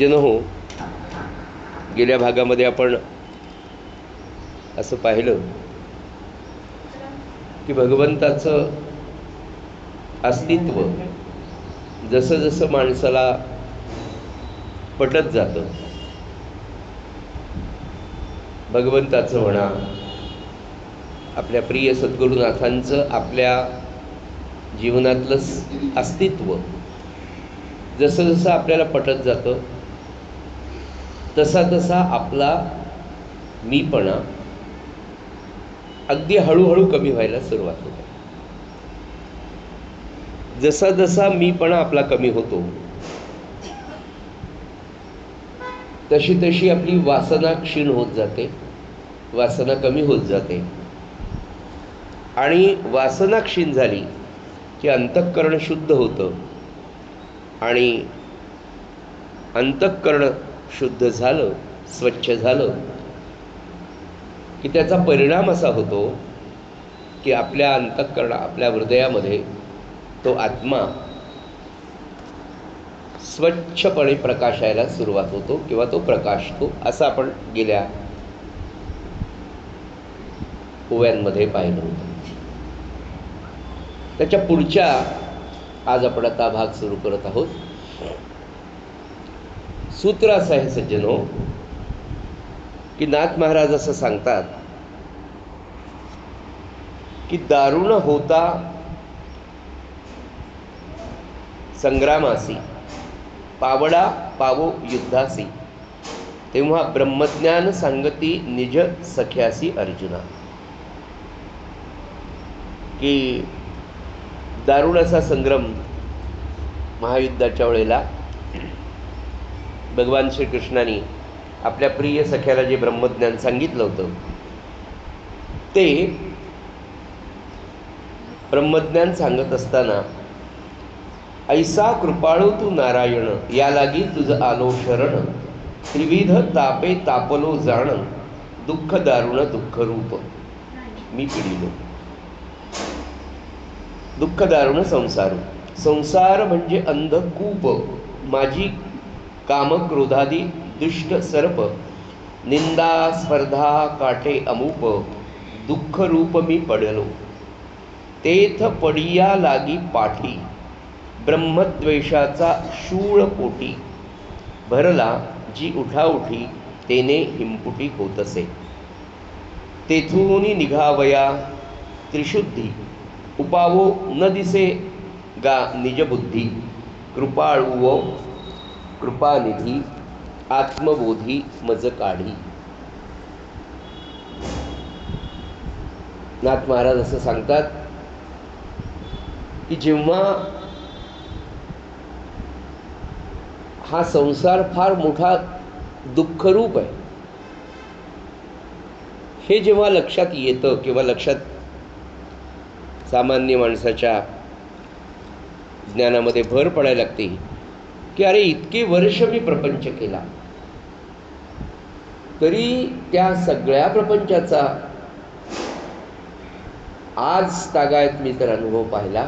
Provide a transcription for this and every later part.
जन हो, गेल्या भागामध्ये आपण असं पाहिलं की भगवंताचं अस्तित्व जसं जसं माणसाला पटत जातं, भगवंताचं म्हणा, आपल्या प्रिय सद्गुरुनाथांचं आपल्या जीवनातलं अस्तित्व जसं जसं आपल्याला पटत जातं, तसा तसा आपला मीपणा अगदी हळूहळू कमी व्हायला सुरुवात होते. जसा जसा मीपणा आपला कमी होतो, तशी तशी आपली वासना क्षीण होत जाते, वासना कमी होत जाते. आणि वासना क्षीण झाली की अंतःकरण शुद्ध होतं, आणि अंतःकरण शुद्ध झालं, स्वच्छ झालं की त्याचा परिणाम असा होतो की आपल्या अंतःकरण, आपल्या हृदयामध्ये तो आत्मा स्वच्छपणे प्रकाशायला सुरुवात होतो किंवा तो प्रकाशतो, असं आपण गेल्या ओव्यांमध्ये पाहिलं होतं. त्याच्या पुढच्या आज आपण आता भाग सुरू करत आहोत. सूत्र असं आहे सज्जनो की नाथ महाराज असं सांगतात की दारुण होता संग्रामासी, पावडा पावो युद्धासी, तेव्हा ब्रह्मज्ञान सांगती निज सख्यासी अर्जुना. की दारुण असा संग्राम महायुद्धाच्या वेळेला भगवान श्रीकृष्णाने आपल्या प्रिय सख्याला जे ब्रह्मज्ञान सांगितलं होतं, ते ब्रह्मज्ञान सांगत असताना ऐसा कृपाळू तू नारायण, या लागी तुझ आलो शरण, त्रिविध तापे तापलो जाण, दुःख दारुण दुःख रूप मी पिढीलो. दुःख दारुण संसार, संसार म्हणजे अंधकूप, माझी काम क्रोधादी दुष्ट सर्प, निंदा स्पर्धा काटे अमूप, दुःख रूप मी पडलो, तेथ पडिया लागी पाठी, ब्रह्मद्वेषाचा शूळ पोटी, भरला जी उठाउठी तेने हिंपुटी होतसे, तेथून निघावया त्रिशुद्धी, उपावो न दिसे गा निजबुद्धी, कृपाळू कृपानिधी, आत्मबोधी मज काढी. नाथ महाराज असं सांगतात की जेव्हा हा संसार फार मोठा दुःखरूप आहे, हे जेव्हा लक्षात येतं किंवा लक्षात सामान्य माणसाच्या ज्ञानामध्ये भर पडायला लागते की अरे इतके वर्ष मी प्रपंच केला, तरी त्या सगळ्या प्रपंचाचा आज तागायत मी तर अनुभव पाहिला,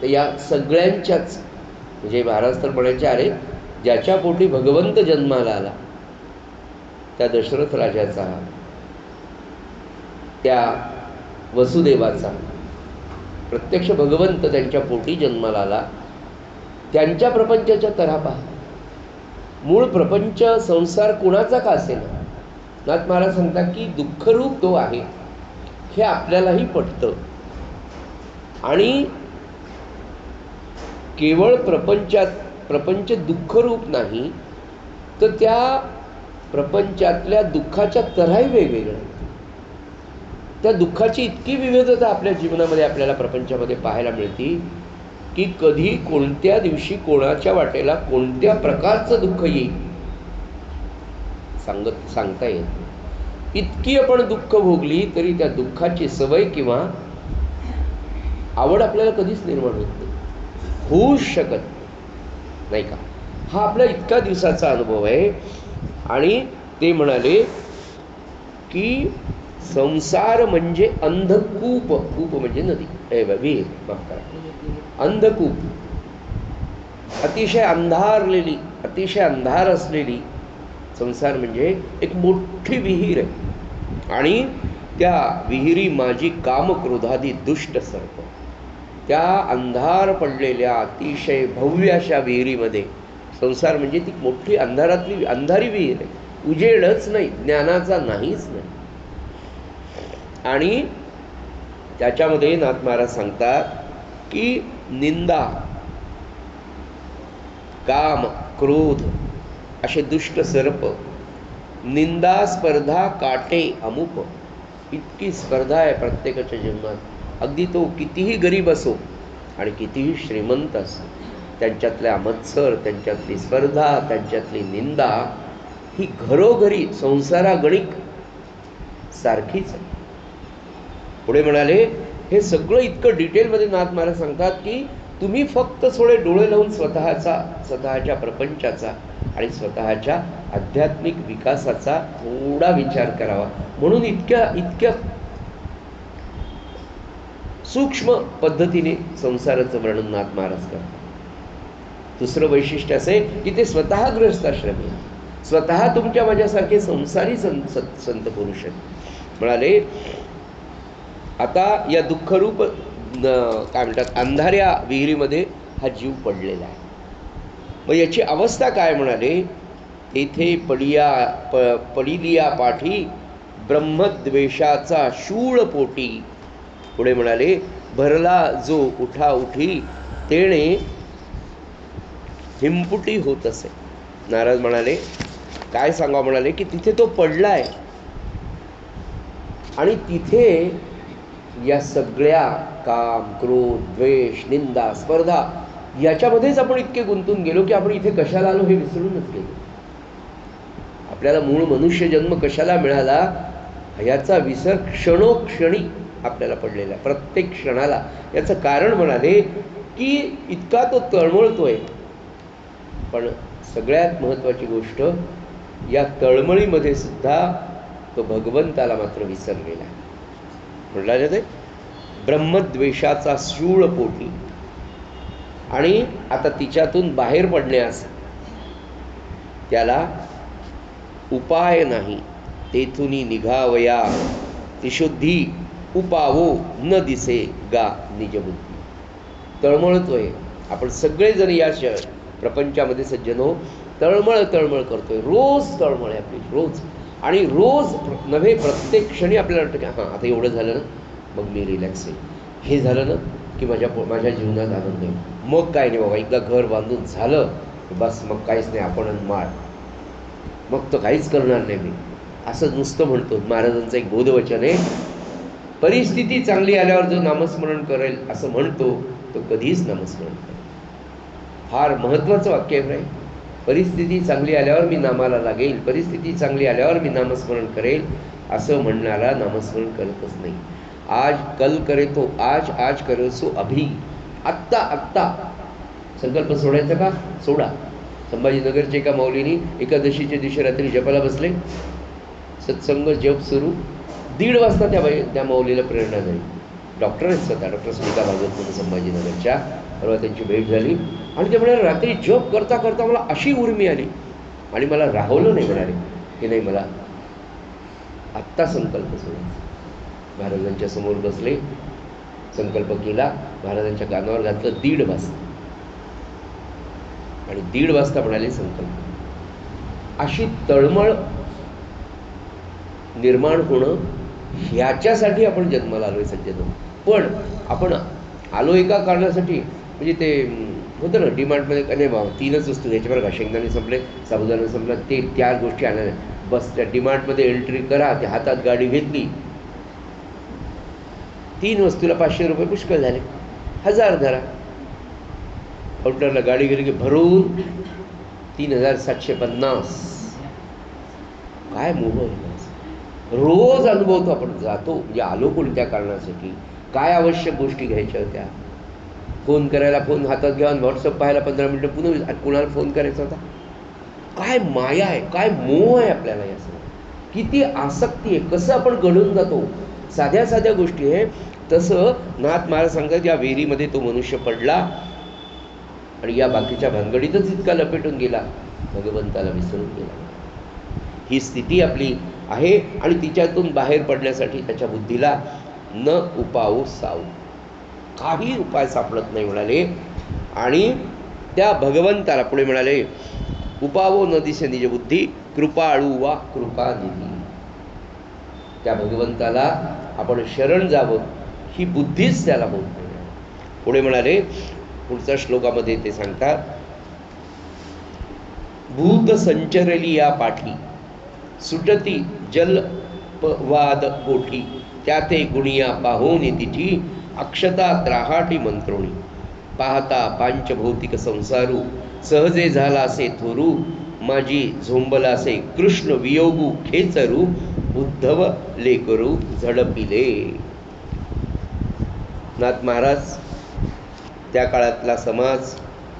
तर या सगळ्यांच्याच म्हणजे महाराज तर म्हणायचे अरे ज्याच्या पोटी भगवंत जन्माला आला, त्या दशरथ राजाचा, त्या वसुदेवाचा, प्रत्यक्ष भगवंत त्यांच्या पोटी जन्माला आला, त्यांच्या प्रपंचाच्या तऱ्हा पहा. मूळ प्रपंच संसार कुणाचा का असेना, नाथ महाराज सांगतात की दुःखरूप तो आहे, हे आपल्यालाही पटतं. आणि केवळ प्रपंच दुःखरूप नाही, तर त्या प्रपंचातल्या दुःखाच्या तऱ्हाही वेगवेगळ्या. त्या दुःखाची इतकी विविधता आपल्या जीवनामध्ये आपल्याला प्रपंचामध्ये पाहायला मिळते की कधी कोणत्या दिवशी कोणाच्या वाटेला कोणत्या प्रकारचं दुःख येईल सांगता येत. इतकी आपण दुःख भोगली तरी त्या दुःखाची सवय किंवा आवड आपल्याला कधीच निर्माण होत नाही, होऊच शकत नाही का. हा आपला इतका दिवसाचा अनुभव आहे. आणि ते म्हणाले की संसार म्हणजे अंधकूप, कूप म्हणजे नदी, विहीर, माफ करा, अंधकूप. अतिशय अंधारलेली, अतिशय अंधार असलेली संसार म्हणजे एक मोठी विहीर आहे आणि त्या विहिरी माझी कामक्रोधादी दुष्ट सर्प. त्या अंधार पडलेल्या अतिशय भव्य अशा विहिरीमध्ये संसार म्हणजे ती मोठी अंधारातली अंधारी विहीर आहे. उजेडच नाही, ज्ञानाचा नाहीच नाही. आणि त्याच्यामध्ये नाथ महाराज सांगतात की निंदा, काम, क्रोध असे दुष्ट सर्प, निंदा, स्पर्धा, काटे, अमुप, इतकी स्पर्धा आहे प्रत्येकाच्या जीवनात. अगदी तो कितीही गरीब असो आणि कितीही श्रीमंत असो, त्यांच्यातल्या मत्सर, त्यांच्यातली स्पर्धा, त्यांच्यातली निंदा ही घरोघरी संसारागणिक सारखीच आहे. पुढे म्हणाले, हे सगळं इतकं डिटेलमध्ये नाथ महाराज सांगतात की तुम्ही फक्त थोडे डोळे लावून स्वतःच्या प्रपंचाचा आणि स्वतःच्या आध्यात्मिक विकासाचा थोडा विचार करावा. म्हणून इतक्या सूक्ष्म पद्धतीने संसाराचं वर्णन नाथ महाराज करतात. दुसरं वैशिष्ट्य असे की ते स्वतः गृहस्थाश्रमी आहे, स्वतः तुमच्या माझ्यासारखे संसारी संत पुरुष आहेत. म्हणाले, आता या दुःखरूप काय म्हणतात अंधाऱ्या विहिरीमध्ये हा जीव पडलेला आहे. मग याची अवस्था काय? म्हणाले, तेथे पडिलिया पाठी ब्रह्मद्वेषाचा शूळ पोटी. पुढे म्हणाले, भरला जो उठा उठी तेणे हिंपुटी होत असे. नारद म्हणाले, काय सांगा? म्हणाले की तिथे तो पडलाय आणि तिथे या सगळ्या काम, क्रोध, द्वेष, निंदा, स्पर्धा याच्यामध्येच आपण इतके गुंतून गेलो की आपण इथे कशाला आलो हे विसरूनच गेलो. आपल्याला मूळ मनुष्य जन्म कशाला मिळाला याचा विसर क्षणोक्षणी आपल्याला पडलेला आहे, प्रत्येक क्षणाला. याचं कारण म्हणाले की इतका तो तळमळतोय, पण सगळ्यात महत्त्वाची गोष्ट, या तळमळीमध्ये सुद्धा तो भगवंताला मात्र विसरलेला आहे. म्हटलं जाते ब्रह्मद्वेषाचा शूळ पोटी. आणि आता तिच्यातून बाहेर पडण्यास त्याला उपाय नाही. तेथुनी निघावया त्रिशुद्धी उपावो न दिसे गा निजबुद्धी. तळमळतोय आपण सगळेजण या प्रपंचामध्ये सज्जनो, तळमळ करतोय. रोज तळमळ आहे आपली, रोज. आणि रोज नव्हे, प्रत्येक क्षणी आपल्याला वाटतं की हां आता एवढं झालं ना मग मी रिलॅक्स आहे, हे झालं ना की माझ्या जीवनात आनंद आहे. मग काय नाही बाबा, एकदा घर बांधून झालं बस, मग काहीच नाही, आपण माळ, मग तो काहीच करणार नाही मी, असं नुसतं म्हणतो. महाराजांचं एक बोधवचन आहे, परिस्थिती चांगली आल्यावर जो नामस्मरण करेल असं म्हणतो तो कधीच नामस्मरण करेल. फार महत्त्वाचं वाक्य आहे. परिस्थिती चांगली आल्यावर मी नामाला लागेल, परिस्थिती चांगली आल्यावर मी नामस्मरण करेल असं म्हणणारा नामस्मरण करतच नाही. आज कल करे तो आज करे सो अभी. आत्ता संकल्प सोडायचा का? सोडा. संभाजीनगरच्या एका माऊलीनी एकादशीच्या दिवशी रात्री जपाला बसले, सत्संग जप सुरू. 1:30 वाजता त्या माऊलीला प्रेरणा झाली. डॉक्टर आहेत स्वतः, डॉक्टर सुनीता भागवत म्हणून संभाजीनगरच्या. परवा त्यांची भेट झाली आणि ते म्हणाले, रात्री जप करता करता मला अशी उर्मी आली आणि मला राहवलं नाही. म्हणाले की नाही, मला आत्ता संकल्प सोडायचा. महाराजांच्या समोर बसले, संकल्प केला, महाराजांच्या कानावर घातलं. 1:30 वाजता आणि 1:30 वाजता म्हणाले संकल्प. अशी तळमळ निर्माण होणं, ह्याच्यासाठी आपण जन्माला आलोय सज्जन. पण आपण आलो एका कारणासाठी, म्हणजे ते होतं ना डिमांडमध्ये, नाही बाबा 3च वस्तू ह्याच्यावर का, शेंगदाणे संपले, साबुदाणा संपला, ते 4 गोष्टी आणायला बस. त्या डिमांडमध्ये एंट्री करा, त्या हातात गाडी घेतली, 3 वस्तूला 500 रुपये पुष्कळ झाले, 1000 धरा. काउंटरला गाडी गेली की भरून 3750. काय मोह रोज अनुभवतो आपण. जातो म्हणजे आलो कोणत्या कारणासाठी, काय आवश्यक गोष्टी घ्यायच्या होत्या, फोन करायला फोन हातात घ्या, व्हॉट्सअप पाहायला 15 मिनटं, पुन्हा कोणाला फोन करायचा होता. काय माया आहे, काय मोह आहे आपल्याला या सगळं, किती आसक्ती आहे, कसं आपण घडून जातो. साध्या साध्या गोष्टी आहे. तसं नाथ महाराज सांगतात, या विहिरीमध्ये तो मनुष्य पडला आणि या बाकीच्या भानगडीतच इतका लपेटून गेला, भगवंताला विसरून गेला. ही स्थिती आपली आहे आणि तिच्यातून बाहेर पडण्यासाठी त्याच्या बुद्धीला न उपाऊ साऊ, काही उपाय सापडत नाही म्हणाले. आणि त्या भगवंताला पुढे म्हणाले, उपावो न दिसे निज बुद्धी, कृपाळू वा कृपानिधी. त्या भगवंताला आपण शरण जावं ही बुद्धीच त्याला होत नाही. पुढे म्हणाले, पुढच्या श्लोकामध्ये ते सांगतात, भूत संचरली या पाठी, सुटती जलपवाद गोठी, त्याते गुणिया पाहोनी तिची, अक्षता त्राहाटी मंत्रोणी. पाहता पांचभौतिक संसारू, सहजे झाला असे थोरू, माझी झोंबलासे कृष्ण वियोगू खेचरू, उद्धव लेकरू झडपिले. नाथ महाराज, त्या काळातला समाज,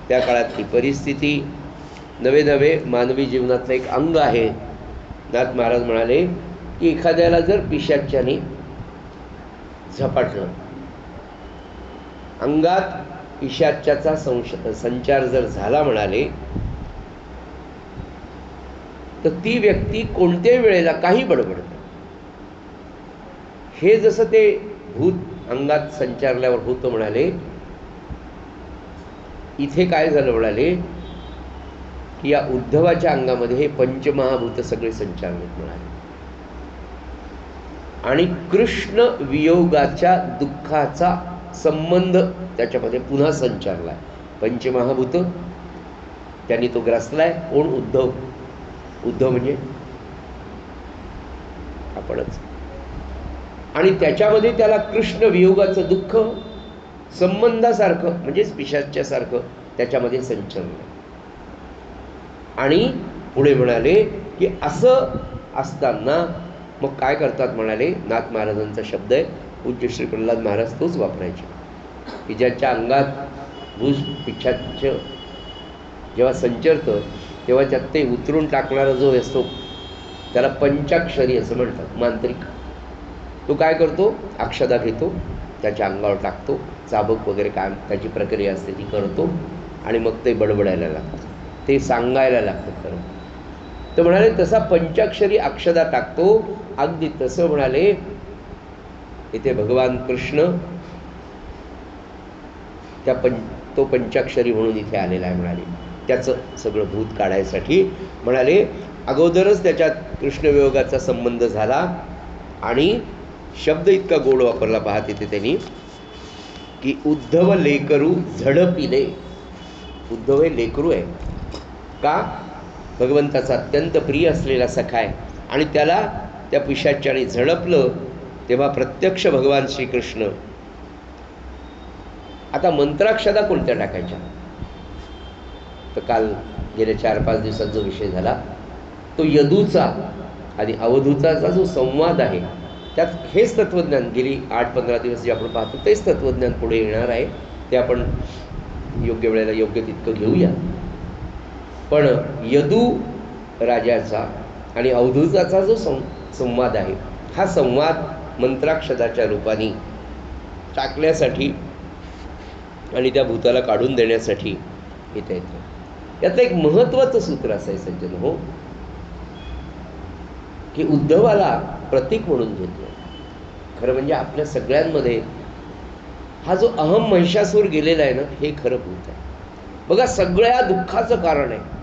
त्या काळातली परिस्थिती, नवे नवे मानवी जीवनातलं एक अंग आहे. नाथ महाराज म्हणाले की एखाद्याला जर पिशाच्याने झपाटलं, अंगात पिशाच्याचा संचार जर झाला म्हणाले, तर ती व्यक्ती कोणत्याही वेळेला काही बडबडते. हे जसं ते भूत अंगात संचारल्यावर होतं म्हणाले, इथे काय झालं म्हणाले की या उद्धवाच्या अंगामध्ये हे पंचमहाभूत सगळे संचारलेत म्हणाले. आणि कृष्ण वियोगाच्या दुःखाचा संबंध त्याच्यामध्ये पुन्हा संचारलाय. पंचमहाभूत त्यांनी तो ग्रासलाय. कोण? उद्धव. उद्धव म्हणजे आपणच. आणि त्याच्यामध्ये त्याला कृष्ण वियोगाचं दुःख संबंधासारखं म्हणजेच पिशाच्यासारखं त्याच्यामध्ये संचरलं. आणि पुढे म्हणाले की असं असताना मग काय करतात म्हणाले, नाथ महाराजांचा शब्द आहे, पूज्य श्री प्रल्हाद महाराज तोच वापरायचे, की ज्याच्या अंगात भूज पिशाच्य जेव्हा संचरतं तेव्हा त्यात ते उतरून टाकणारा जो असतो त्याला पंचाक्षरी असं म्हणतात, मांत्रिक. तो काय करतो, अक्षदा घेतो, त्याच्या अंगावर टाकतो, चाबक वगैरे काय त्याची प्रक्रिया असते ती करतो आणि मग ते बडबडायला लागतं, ते सांगायला लागतं खरं. तर म्हणाले तसा पंचाक्षरी अक्षदा टाकतो, अगदी तसं म्हणाले इथे भगवान कृष्ण त्या तो पंचाक्षरी म्हणून इथे आलेला आहे म्हणाले, त्याचं सगळं भूत काढायसाठी. म्हणाले अगोदरच त्याच्यात कृष्णवियोगाचा संबंध झाला आणि शब्द इतका गोड वापरला पाहत इथे त्यांनी की उद्धव लेकरू झडपिले. उद्धव हे लेकरू आहे का? भगवंताचा अत्यंत प्रिय असलेला सखा आहे आणि त्याला त्या पिशाच्याने झडपलं तेव्हा प्रत्यक्ष भगवान श्रीकृष्ण. आता मंत्राक्षदा कोणत्या टाकायच्या? तर काल गेल्या 4-5 दिवसात जो विषय झाला तो यदूचा आणि अवधूचा जो संवाद आहे त्यात हेच तत्त्वज्ञान गेली 8-15 दिवस जे आपण पाहतो तेच तत्त्वज्ञान पुढे येणार आहे. ते आपण योग्य वेळेला योग्य तितकं घेऊया. पण यदू राजाचा आणि अवधूताचा जो संवाद आहे हा संवाद मंत्राक्षदाच्या रूपाने टाकण्यासाठी आणि त्या भूताला काढून देण्यासाठी इथे येतं. यातलं एक महत्त्वाचं सूत्र असं आहे सज्जन हो, की उद्धवाला प्रतीक म्हणून घेतलं. खरं म्हणजे आपल्या सगळ्यांमध्ये हा जो अहम महिषासूर गेलेला आहे ना, हे खरं भूत आहे. बघा सगळ्या दुःखाचं कारण आहे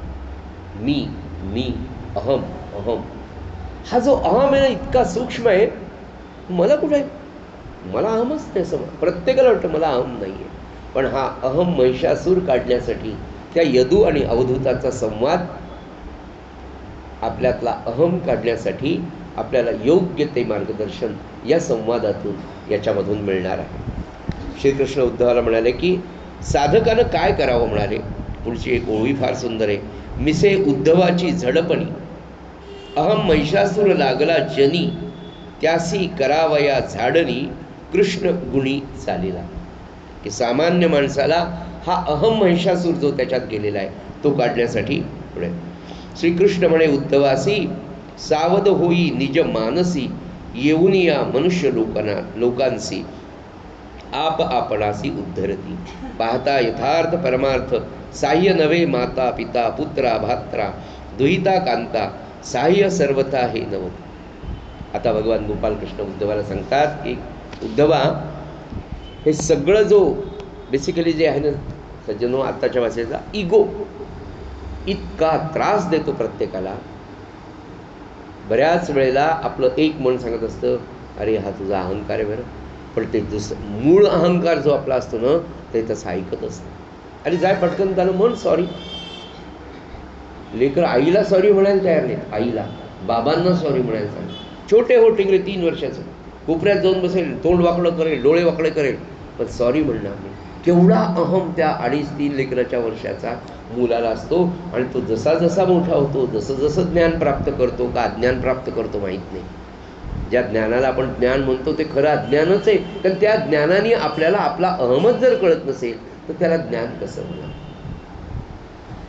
मी मी अहम अहम. हा जो अहम आहे ना इतका सूक्ष्म आहे. मला कुठे आहे, मला अहमच नाही असं प्रत्येकाला वाटतं मला अहम नाही आहे. पण हा अहम महिषासूर काढण्यासाठी त्या यदू आणि अवधूताचा संवाद आपल्यातला अहम काढण्यासाठी आपल्याला योग्य ते मार्गदर्शन या संवादातून याच्यामधून मिळणार आहे. श्रीकृष्ण उद्धवाला म्हणाले की साधकानं काय करावं म्हणाले. पुढची एक ओळी फार सुंदर आहे. मिसे उद्धवाची झडपणी, अहम महिषासूर लागला जनी, त्यासी करावया झाडणी, कृष्ण गुणी चालेला. की सामान्य माणसाला हा अहम महिषासूर जो त्याच्यात गेलेला आहे तो काढण्यासाठी पुढे श्रीकृष्ण म्हणे उद्धवासी, सावध होई निज मानसी, येऊन या मनुष्य लोकांसी, आप आपणासी उद्धरती. पाहता यथार्थ परमार्थ साह्य नवे माता पिता पुत्रा भात्रा दुहिता कांता साह्य सर्वथा हे नवती. आता भगवान गोपालकृष्ण उद्धवाला सांगतात की उद्धवा, हे सगळं जो बेसिकली जे आहे ना सज्जनो आत्ताच्या भाषेचा इगो इतका त्रास देतो प्रत्येकाला. बऱ्याच वेळेला आपलं एक मन सांगत असतं, अरे हा तुझा अहंकार आहे बरं, पण ते दुसरं मूळ अहंकार जो आपला असतो ना ते तसं ऐकत असतं. आणि जाय पटकन त्यानं म्हण सॉरी. लेकर आईला सॉरी म्हणायला तयार नाहीत, आईला बाबांना सॉरी म्हणायला सांग. छोटे हो टिंगरे 3 वर्षाचं कोपऱ्यात जाऊन बसेल, तोंड वाकडं करेल, डोळे वाकडे करेल, पण सॉरी म्हणणार नाही. केवढा अहम त्या 2.5-3 लेकराच्या वर्षाचा मुलाला असतो. आणि तो जसा जसा मोठा होतो, जसं जसं ज्ञान प्राप्त करतो का अज्ञान प्राप्त करतो माहीत नाही. ज्या ज्ञानाला आपण ज्ञान म्हणतो ते खरं अज्ञानच आहे. कारण त्या ज्ञानाने आपल्याला आपला अहमच जर कळत नसेल तर त्याला ज्ञान कसं होणार.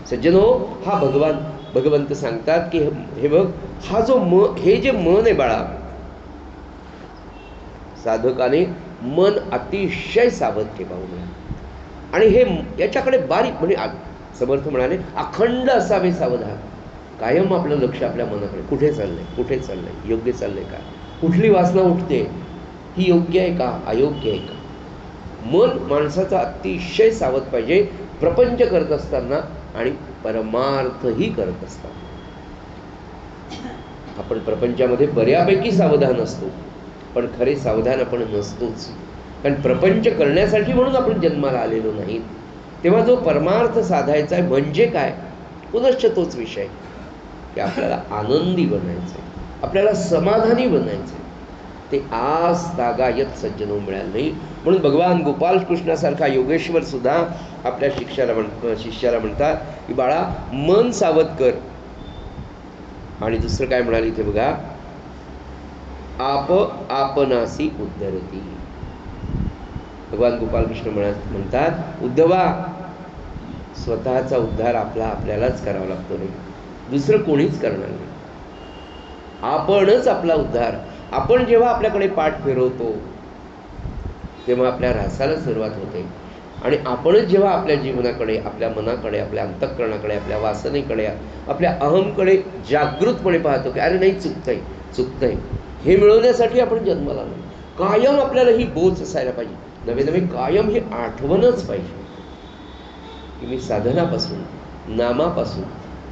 सज्जनो, हा भगवंत सांगतात की हे बघ, हा जो हे जे मन आहे बाळा, साधकाने मन अतिशय सावध ठेवावं. आणि हे याच्याकडे बारीक म्हणजे समर्थ म्हणाले अखंड असावे सावधान. कायम आपलं लक्ष आपल्या मनाकडे, कुठे चाललंय, कुठे चाललंय, योग्य चाललंय का, कुठली वासना उठते, ही योग्य आहे का, अयोग्य आहे का. मन माणसाचं अतिशय सावध पाहिजे प्रपंच करत असताना आणि परमार्थही करत असताना. आपण प्रपंचामध्ये बऱ्यापैकी सावधान असतो, पण खरे सावधान आपण नसतोच. कारण प्रपंच करण्यासाठी म्हणून आपण जन्माला आलेलो नाही. तेव्हा जो परमार्थ साधायचा आहे म्हणजे काय, पुनश्च तोच विषय की आपल्याला आनंदी बनायचं आहे, आपल्याला समाधानी बनायचं आहे. ते आज तागायत सज्जनो मिळालं नाही. म्हणून भगवान गोपालकृष्णासारखा योगेश्वर सुद्धा आपल्या शिष्याला म्हणतात की बाळा मन सावध कर. आणि दुसरं काय म्हणाले इथे बघा, आप आपणासी उद्धरती. भगवान गोपालकृष्ण म्हणतात उद्धवा, स्वतःचा उद्धार आपल्यालाच करावा लागतो, नाही दुसरं कोणीच करणार नाही. आपणच आपला उद्धार. आपण जेव्हा आपल्याकडे पाठ फिरवतो तेव्हा आपल्या ऱ्हासाला सुरुवात होते. आणि आपणच जेव्हा आपल्या जीवनाकडे, आपल्या मनाकडे, आपल्या अंतःकरणाकडे, आपल्या वासनेकडे, आपल्या अहमकडे जागृतपणे पाहतो की अरे नाही, चुकतंय, हे मिळवण्यासाठी आपण जन्माला आलो. कायम आपल्याला ही बोच असायला पाहिजे, नवे नवे कायम ही आठवणच पाहिजे की मी साधनापासून, नामापासून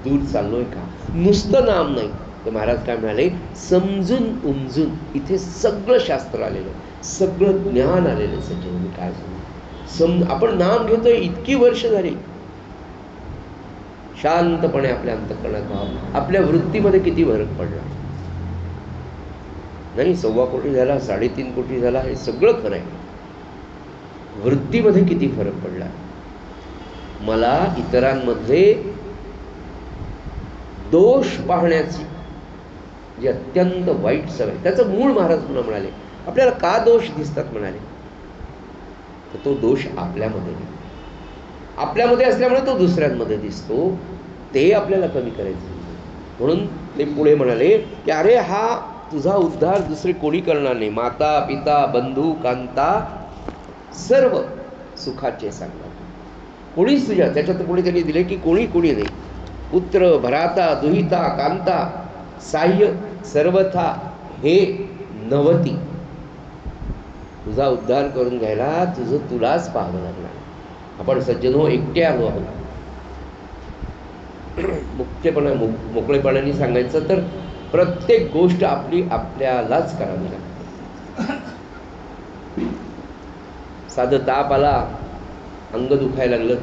दूर चाललोय का. नुसतं नाम नाही तर महाराज काय म्हणाले, समजून उमजून इथे सगळं शास्त्र आलेलं, सगळं ज्ञान आलेलं. सज्जन मी काय सांगू, आपण नाम घेतोय इतकी वर्ष झाली, शांतपणे आपल्या अंतःकरणात भाव, आपल्या वृत्तीमध्ये किती फरक पडला नाही. 1.25 कोटी झाला, 3.5 कोटी झाला, हे सगळं खरं आहे. वृत्तीमध्ये किती फरक पडला. मला इतरांमध्ये दोष पाहण्याची जी अत्यंत वाईट सवय, त्याचं मूळ महाराज पुन्हा म्हणाले आपल्याला का दोष दिसतात म्हणाले, तर तो दोष आपल्यामध्ये नाही, आपल्यामध्ये असल्यामुळे तो दुसऱ्यांमध्ये दिसतो. ते आपल्याला कमी करायचं. म्हणून ते पुढे म्हणाले की अरे हा तुझा उद्धार दुसरे कोणी करणार नाही. माता पिता बंधू कांता सर्व सुखाचे सांगणार कोणीच तुझ्या, त्याच्यात पुढे त्यांनी दिले की कोणी नाही. पुत्र भ्राता दुहिता कांता साह्य सर्वथा हे नवती. तुझा उद्धार करून घ्यायला तुलाच पाहावं लागणार. आपण सज्जनो एकटे आलो आहोत. मोकळेपणाने सांगायचं तर प्रत्येक गोष्ट आपल्यालाच करावी लागते. साधं ताप आला, अंग दुखायला लागलं,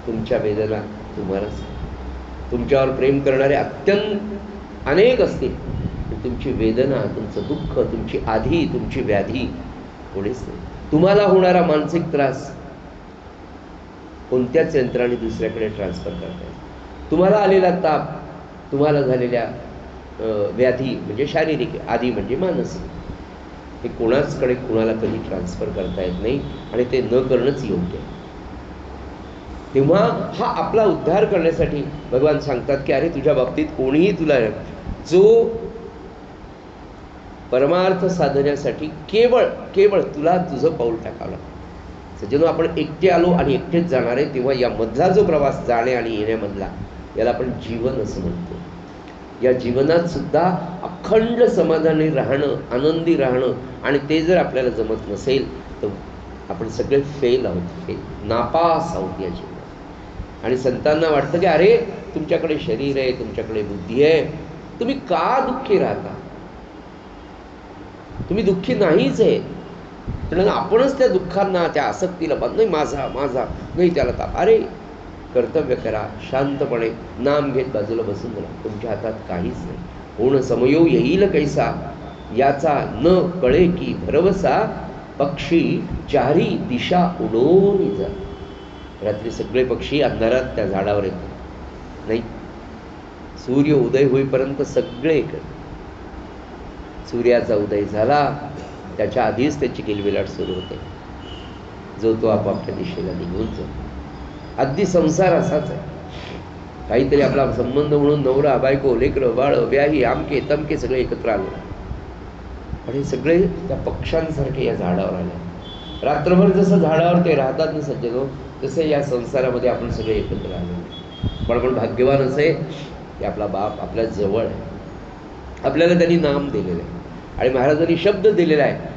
तुमच्या वेदना तुम्हालाच. तुमच्यावर प्रेम करणारे अत्यंत अनेक असतील, तुमची वेदना, तुमचं दुःख, तुमची आधी, तुमची व्याधी कोणीच नाही. तुम्हाला होणारा मानसिक त्रास कोणत्याच यंत्राने दुसऱ्याकडे ट्रान्सफर करता येईल. तुम्हाला आलेला ताप, तुम्हाला झालेल्या व्याधी म्हणजे शारीरिक, आधी म्हणजे मानसिक, हे कोणाचकडे कुणाला कधी ट्रान्सफर करता येत नाही. आणि ते न करणंच योग्य आहे. तेव्हा हा आपला उद्धार करण्यासाठी भगवान सांगतात की अरे तुझ्या बाबतीत कोणीही तुला, जो परमार्थ साधण्यासाठी केवळ तुला तुझं पाऊल टाकावं लागतं. सज्जनो, आपण एकटे आलो आणि एकटेच जाणार आहे, तेव्हा या मधला जो प्रवास जाणे आणि येण्यामधला, याला आपण जीवन असं म्हणतो. या जीवनात सुद्धा अखंड समाधानी राहणं, आनंदी राहणं, आणि ते जर आपल्याला जमत नसेल तर आपण सगळे फेल आहोत, नापास आहोत या जीवनात. आणि संतांना वाटतं की अरे, तुमच्याकडे शरीर आहे, तुमच्याकडे बुद्धी आहे, तुम्ही का दुःखी राहता? तुम्ही दुःखी नाहीच आहे. पण आपणच त्या दुःखांना, त्या आसक्तीला नाही, माझा माझा नाही, त्याला ताप. अरे, कर्तव्य करा, शांतपणे नाम घेत बाजूला बसून राहा. तुमच्या हातात काहीच नाही. होणं समयो येईल कैसा, याचा न कळे की भरवसा, पक्षी चारी दिशा उडून जा. रात्री सगळे पक्षी अंधारात त्या झाडावर येतात नाही, सूर्य उदय होईपर्यंत सगळे येतात. सूर्याचा उदय झाला त्याच्या आधीच त्याची किलबिलाट सुरू होते. जो तो आपापल्या दिशेला निघून जातो. अगदी संसार असाच आहे. काहीतरी आपला संबंध म्हणून नवरा बायको लेकरं बाळ व्याही आमके तमके सगळे एकत्र आले, पण हे सगळे त्या पक्ष्यांसारखे या झाडावर आले. रात्रभर जसं झाडावर ते राहतात ना सज्जनो, तसे या संसारामध्ये आपण सगळे एकत्र आलो. पण आपण भाग्यवान असे की आपला बाप आपल्या जवळ आहे. आपल्याला त्यांनी नाम दिलेलं आहे आणि महाराजांनी शब्द दिलेला आहे,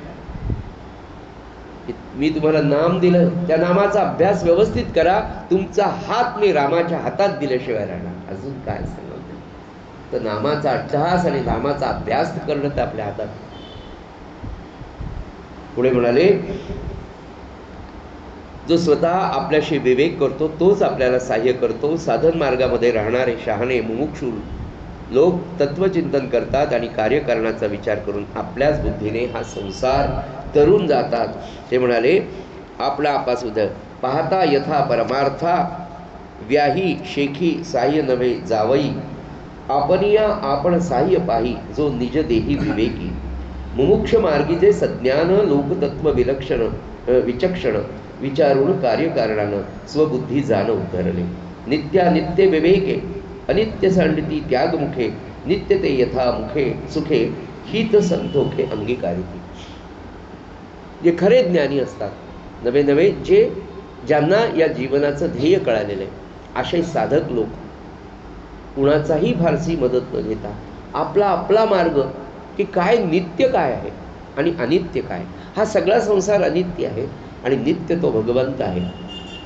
मी तुम्हाला नाम दिलं, त्या नामाचा अभ्यास व्यवस्थित करा. तुमचा हात मी रामाच्या हातात दिल्याशिवाय राहणार. अजून काय सांगायचं? तर नामाचा अट्टहास आणि नामाचा अभ्यास करणं तर आपल्या हातात. पुढे म्हणाले, जो स्वतः आपल्याशी विवेक करतो तोच आपल्याला सहाय्य करतो. साधन मार्गामध्ये राहणारे शहाणे मुमुक्षू लोक तत्वचिंतन करतात आणि कार्यकरणाचा विचार करून आपल्याच बुद्धीने हा संसार तरून जातात. ते म्हणाले, आपला आपासुद पाहता यथा परमार्था, व्याही शेखी साह्य नव्हे जावई, आपनिया आपण साह्य पाही जो निज देही विवेकी. मुमुक्ष मार्गी जे सज्ञान लोकतत्व विलक्षण विचक्षण विचारून कार्यकारणानं स्वबुद्धी जाण उद्धरले. नित्यानित्य विवेके अनित्य सांडिती त्यागमुखे, नित्य ते यथा मुखे सुखे हित संतोखे अंगीकारिती. जे खरे ज्ञानी असतात, नवे नवे ज्यांना या जीवनाचं ध्येय कळालेलं आहे, असे साधक लोक कुणाचाही फारसी मदत न घेता आपला आपला मार्ग, की काय नित्य काय आहे आणि अनित्य काय. हा सगळा संसार अनित्य आहे आणि नित्य तो भगवंत आहे.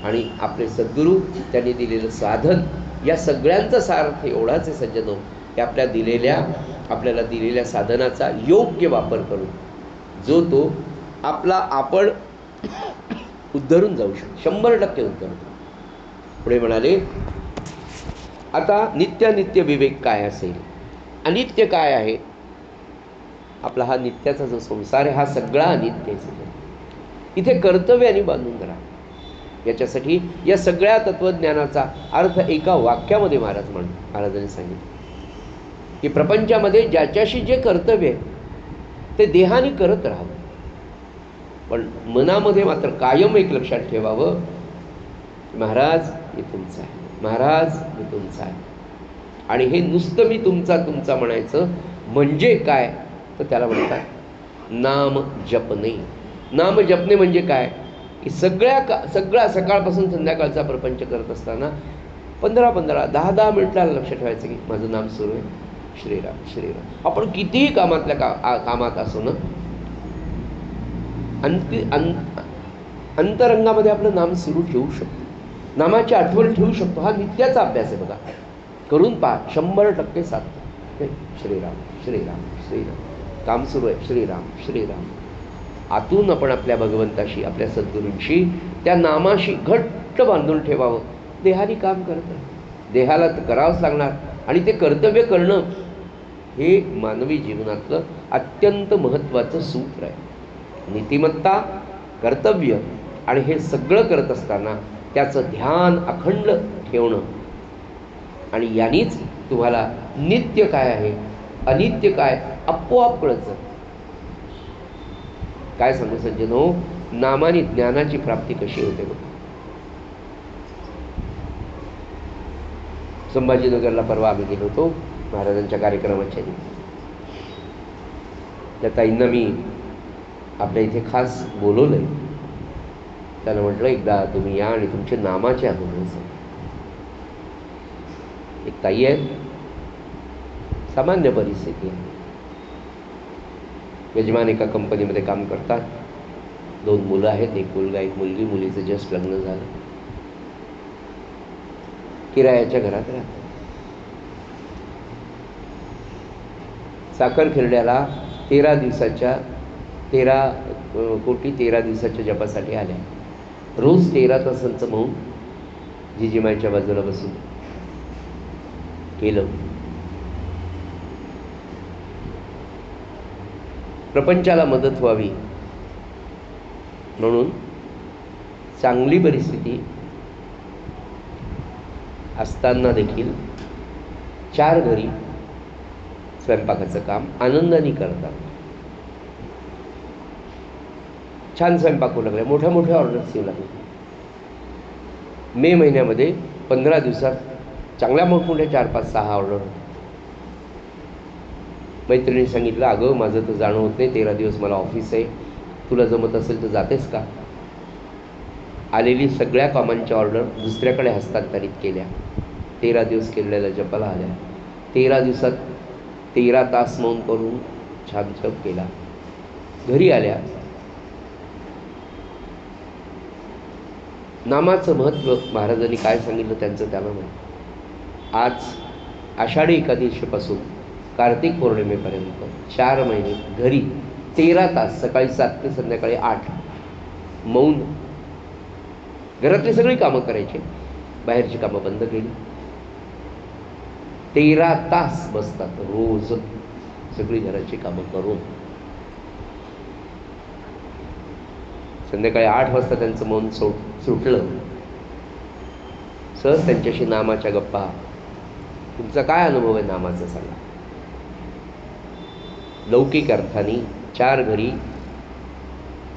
आणि आपले सद्गुरू त्यांनी दिलेलं साधन, या सगळ्यांचा सार्थ एवढाच आहे सज्जनो, की आपल्याला दिलेल्या साधनाचा योग्य वापर करून जो तो आपला आपण उद्धरून जाऊ शकतो, 100% उद्धरतो. पुढे म्हणाले, आता नित्यानित्य विवेक काय असेल, अनित्य काय आहे. आपला हा नित्याचा जो संसार आहे हा सगळा अनित्य आहे. इथे कर्तव्याने बांधून राहा. याच्यासाठी या सगळ्या तत्वज्ञानाचा अर्थ एका वाक्यामध्ये महाराजांनी सांगितलं, की प्रपंचामध्ये ज्याच्याशी जे कर्तव्य आहे ते देहाने करत राहावं, पण मनामध्ये मात्र कायम एक लक्षात ठेवावं, महाराज मी तुमचा आहे, महाराज मी तुमचा आहे. आणि हे नुसतं मी तुमचा म्हणायचं म्हणजे काय, तर त्याला म्हणतात नाम जपणे. नाम जपणे म्हणजे काय, की सगळा सकाळपासून संध्याकाळचा प्रपंच करत असताना 15-15, 10-10 मिनिटाला लक्ष ठेवायचं की माझं नाम सुरू आहे, श्रीराम श्रीराम. आपण कितीही कामात असो ना, अंतरंगामध्ये आपलं नाम सुरू ठेवू शकतो, नामाची आठवण ठेवू शकतो. हा नित्याचा अभ्यास आहे बघा, करून पहा, 100% साध्य. श्रीराम श्रीराम श्रीराम, काम सुरू आहे, श्रीराम श्रीराम. आतून आपण आपल्या भगवंताशी, आपल्या सद्गुरूंशी, त्या नामाशी घट्ट बांधून ठेवावं. देहाने काम करतं, देहाला तर करावंच लागणार. आणि ते कर्तव्य करणं हे मानवी जीवनातलं अत्यंत महत्त्वाचं सूत्र आहे. नीतिमत्ता, कर्तव्य आणि हे सगळं करत असताना त्याचं ध्यान अखंड ठेवणं. आणि यांनीच तुम्हाला नित्य काय आहे, अनित्य काय आपोआप कळत जातं. काय सांगू सज्जनो, नामाने ज्ञानाची प्राप्ती कशी होते बघा. संभाजीनगरला परवा आम्ही गेलो होतो महाराजांच्या कार्यक्रमाच्या दिवशी. त्या ताईंना मी आपल्या इथे खास बोलवलंय. त्याला म्हटलं एकदा तुम्ही या आणि तुमचे नामाचे अनुभव सांगा. एक ताई आहे, सामान्य परिस्थिती आहे. यजमान एका कंपनीमध्ये काम करतात, 2 मुलं आहेत, एक मुलगा एक मुलगी. मुलीचं जस्ट लग्न झालं, किरायाच्या घरात राहतात. साखरखिरड्याला 13 दिवसाच्या 13 दिवसाच्या जपासाठी आल्या. रोज 13 तासांचं मौन जिजीमाईच्या बाजूला बसून केलं. प्रपंचाला मदत व्हावी म्हणून चांगली परिस्थिती असताना देखील 4 घरी स्वयंपाकाचं काम आनंदाने करतात. छान स्वयंपाक होऊ लागले, मोठ्या मोठ्या ऑर्डर्स येऊ लागले. मे महिन्यामध्ये 15 दिवसात चांगल्या मोठमोठ्या 4, 5, 6 ऑर्डर होते. मैत्रिणी सांगितलं, अगं माझं तर जाणं होत नाही, 13 दिवस मला ऑफिस आहे, तुला जमत असेल तर जातेस का? आलेली सगळ्या कामांच्या ऑर्डर दुसऱ्याकडे हस्तांतरित केल्या. 13 दिवस केलेल्या जपाला आल्या. 13 दिवसात 13 तास मौन करून छान जप केला. घरी आल्या. नामाचं महत्त्व महाराजांनी काय सांगितलं त्यांचं त्यांना माहिती. आज आषाढी एकादशीपासून कार्तिक पौर्णिमेपर्यंत 4 महिने घरी 13 तास, सकाळी 7 ते संध्याकाळी 8 मौन. घरातली सगळी कामं करायची, बाहेरची कामं बंद केली. 13 तास बसतात रोज सगळी घराची कामं करून. संध्याकाळी 8 वाजता त्यांचं मौन सुटलं. सहज त्यांच्याशी नामाच्या गप्पा. तुमचा काय अनुभव आहे नामाचा सांगा. लौकिक अर्थाने 4 घरी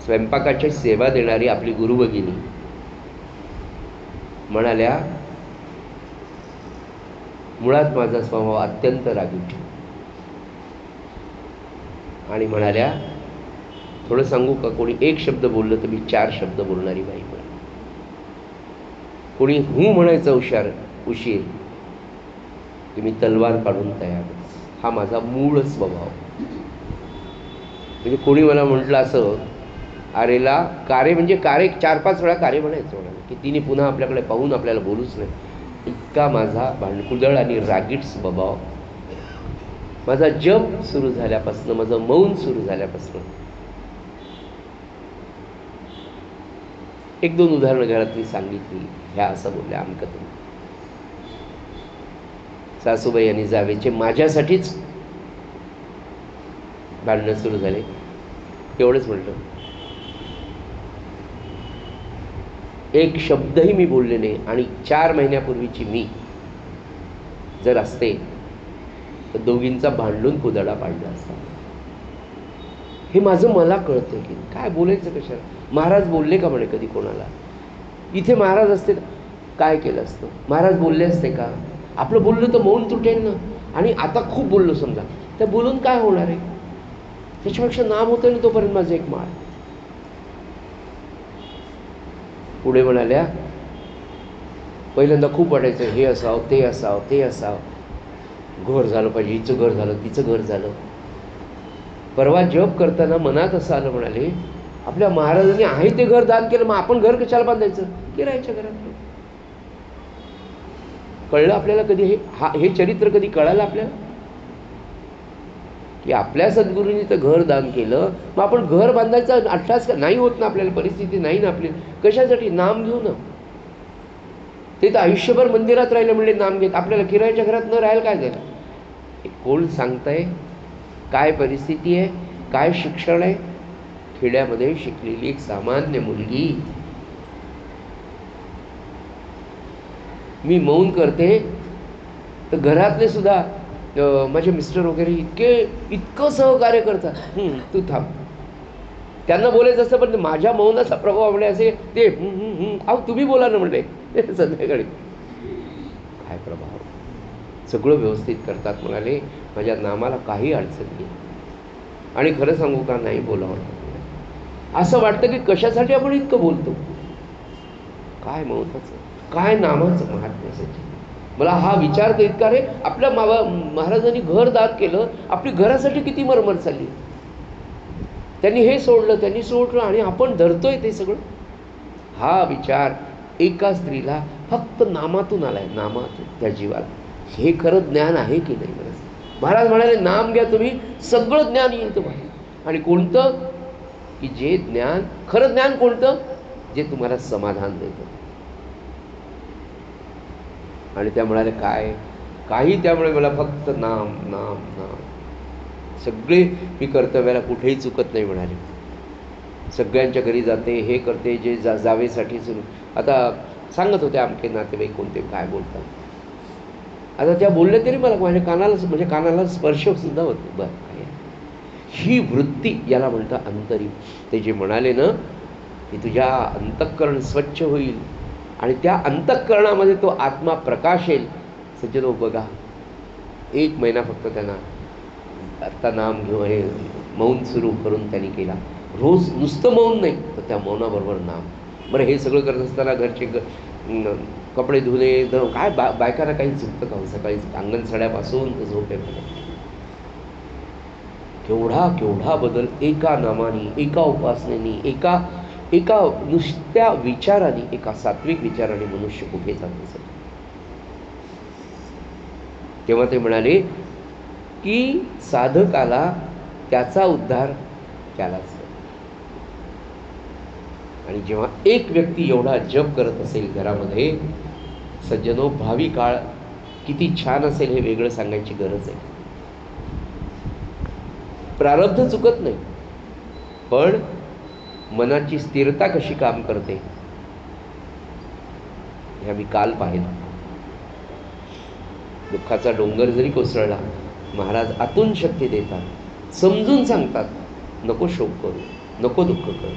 स्वयंपाकाची सेवा देणारी आपली गुरुभगिनी म्हणाल्या, मुळात माझा स्वभाव अत्यंत रागीट. आणि म्हणाल्या, थोडं सांगू का, कोणी 1 शब्द बोललं तर मी 4 शब्द बोलणारी बाई म्हणाली. कोणी म्हणायचं उशीर की मी तलवार काढून तयार. हा माझा मूळ स्वभाव. म्हणजे कोणी मला म्हटलं असं, अरेला कारे म्हणजे कारे 4-5 वेळा कारे म्हणायचं म्हणाले की तिने पुन्हा आपल्याकडे पाहून आपल्याला बोलूच नाही. इतका माझा भांडकुदळ आणि रागीट स्वभाव. माझा जप सुरू झाल्यापासून, माझं मौन सुरू झाल्यापासून. 1-2 उदाहरणं घरातली सांगितली. ह्या असं बोलल्या, आमकं तुम्ही. सासूबाई आणि जावेचे माझ्यासाठीच भांडणं सुरू झाले. एवढंच म्हटलं, 1 शब्दही मी बोलले नाही. आणि 4 महिन्यापूर्वीची मी जर असते तर दोघींचा भांडून कुदळा पाडला असता. हे माझं मला कळतं की काय बोलायचं कशाला. महाराज बोलले का म्हणे कधी कोणाला? इथे महाराज असते काय केलं असतं? महाराज बोलले असते का? आपलं बोललं तर मौन तुटेल ना. आणि आता खूप बोललो समजा, तर बोलून काय होणार आहे? त्याच्यापेक्षा नाम होतं नाही तोपर्यंत माझं एक माळ. पुढे म्हणाल्या, पहिल्यांदा खूप वाटायचं हे असावं, ते असावं, ते असावं, घर झालं पाहिजे, हिचं घर झालं, तिचं घर झालं. परवा जप करताना मनात असं आलं, म्हणाले आपल्या महाराजांनी आहे ते घर दान केलं, मग आपण घर कशाला बांधायचं? किरायच्या घरात. कळलं आपल्याला कधी हे चरित्र कधी कळालं आपल्याला की आपल्या सद्गुरूंनी तर घर दान केलं, मग आपण घर बांधायचं अट्टास का नाही होत ना. आपल्याला परिस्थिती नाही ना आपली. कशासाठी? नाम घेऊ ना. ते तर आयुष्यभर मंदिरात राहिले म्हणजे नाम घेत, आपल्याला किरायाच्या घरात न राहायला काय झालं? कोण सांगताय काय परिस्थिती आहे, काय शिक्षण आहे? खेड्यामध्ये शिकलेली एक सामान्य मुलगी. मी मौन करते तर घरातले सुद्धा माझे मिस्टर वगैरे इतकं सहकार्य करतात. तू थांब. त्यांना बोलायचं असतं पण माझ्या मौनाचा प्रभाव म्हणजे असे ते अहो तुम्ही बोला ना म्हणले संध्याकाळी. काय प्रभाव. सगळं व्यवस्थित करतात. म्हणाले माझ्या नामाला काही अडचण नाही. आणि खरं सांगू का, नाही बोलावं असं वाटतं की कशासाठी आपण इतकं बोलतो. काय महत्वाचं, काय नामाचं महात्म्य सचिन. मला हा विचार तर इतका रे, आपल्या महाराजांनी घर दान केलं, आपली घरासाठी किती मरमर चालली. त्यांनी हे सोडलं, त्यांनी सोडलं, आणि आपण धरतोय ते सगळं. हा विचार एका स्त्रीला फक्त नामातून आलाय, नामातून त्या जीवाला. हे खरं ज्ञान आहे की नाही? महाराज म्हणाले, नाम घ्या तुम्ही, सगळं ज्ञान येईल तुम्हाला. आणि कोणतं? की जे ज्ञान, खरं ज्ञान कोणतं? जे तुम्हाला समाधान देतं. आणि त्या म्हणाले, काय काही, त्यामुळे मला फक्त नाम नाम नाम. सगळे मी कर्तव्याला कुठेही चुकत नाही म्हणाले. सगळ्यांच्या घरी जाते, हे करते, जे जावेसाठी सुरू. आता सांगत होते आमचे नातेवाईक कोणते काय बोलतात. आता त्या बोलल्या तरी मला माझ्या कानाला, म्हणजे कानाला स्पर्श सुद्धा होतो. बरं, ही वृत्ती याला म्हणतात अंतरी. ते जे म्हणाले ना की तुझ्या अंतःकरण स्वच्छ होईल आणि त्या अंतःकरणामध्ये तो आत्मा प्रकाशेल. सज्जनो बघा, 1 महिना फक्त त्यांना आत्ता नाम घेऊन हे मौन सुरू करून त्यांनी केला. रोज नुसतं मौन नाही, तर त्या मौनाबरोबर नाम. बरं, हे सगळं करत असताना घरचे कपडे धुणे, काय बायकांना काही चुकतं का? सकाळी अंगण सड्यापासून तर झोपेपर्यंत केवढा केवढा बदल एका नामाने, एका उपासनेने, एका नुसत्या विचाराने, एका सात्विक विचाराने मनुष्य कुठे जात असेल. तेव्हा ते म्हणाले की साधकाला त्याचा उद्धार त्यालाच. आणि जेव्हा एक व्यक्ती एवढा जप करत असेल घरामध्ये, सज्जनो, भावी काळ किती छान असेल हे वेगळं सांगायची गरज आहे. प्रारब्ध चुकत नाही, पण मनाची स्थिरता कशी काम करते हे आम्ही काल पाहिलं. दुःखाचा डोंगर जरी कोसळला, महाराज आतून शक्ती देतात, समजून सांगतात, नको शोक करू, नको दुःख करू.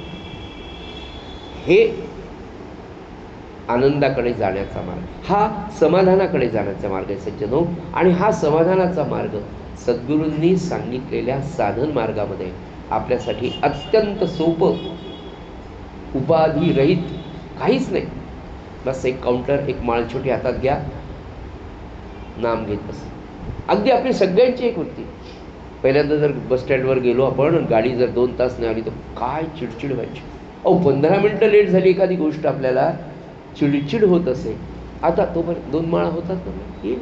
हे आनंदाकडे जाण्याचा मार्ग, हा समाधानाकडे जाण्याचा मार्ग आहे सज्जनो. आणि हा समाधानाचा मार्ग सद्गुरूंनी सांगितलेल्या साधन मार्गामध्ये आपल्यासाठी अत्यंत सोपं, उपाधिरहित, काहीच नाही. बस एक काउंटर, एक माळ छोटी हातात घ्या, नाम घेत बस. अगदी आपली सगळ्यांची एक वृत्ती. पहिल्यांदा जर बस स्टँडवर गेलो आपण, गाडी जर 2 तास नाही आली तर काय चिडचिड व्हायची. 15 मिनटं लेट झाली एखादी गोष्ट, आपल्याला चिडचिड होत असे. आता तोपर्यंत 2 माळा होतात ना, येईल.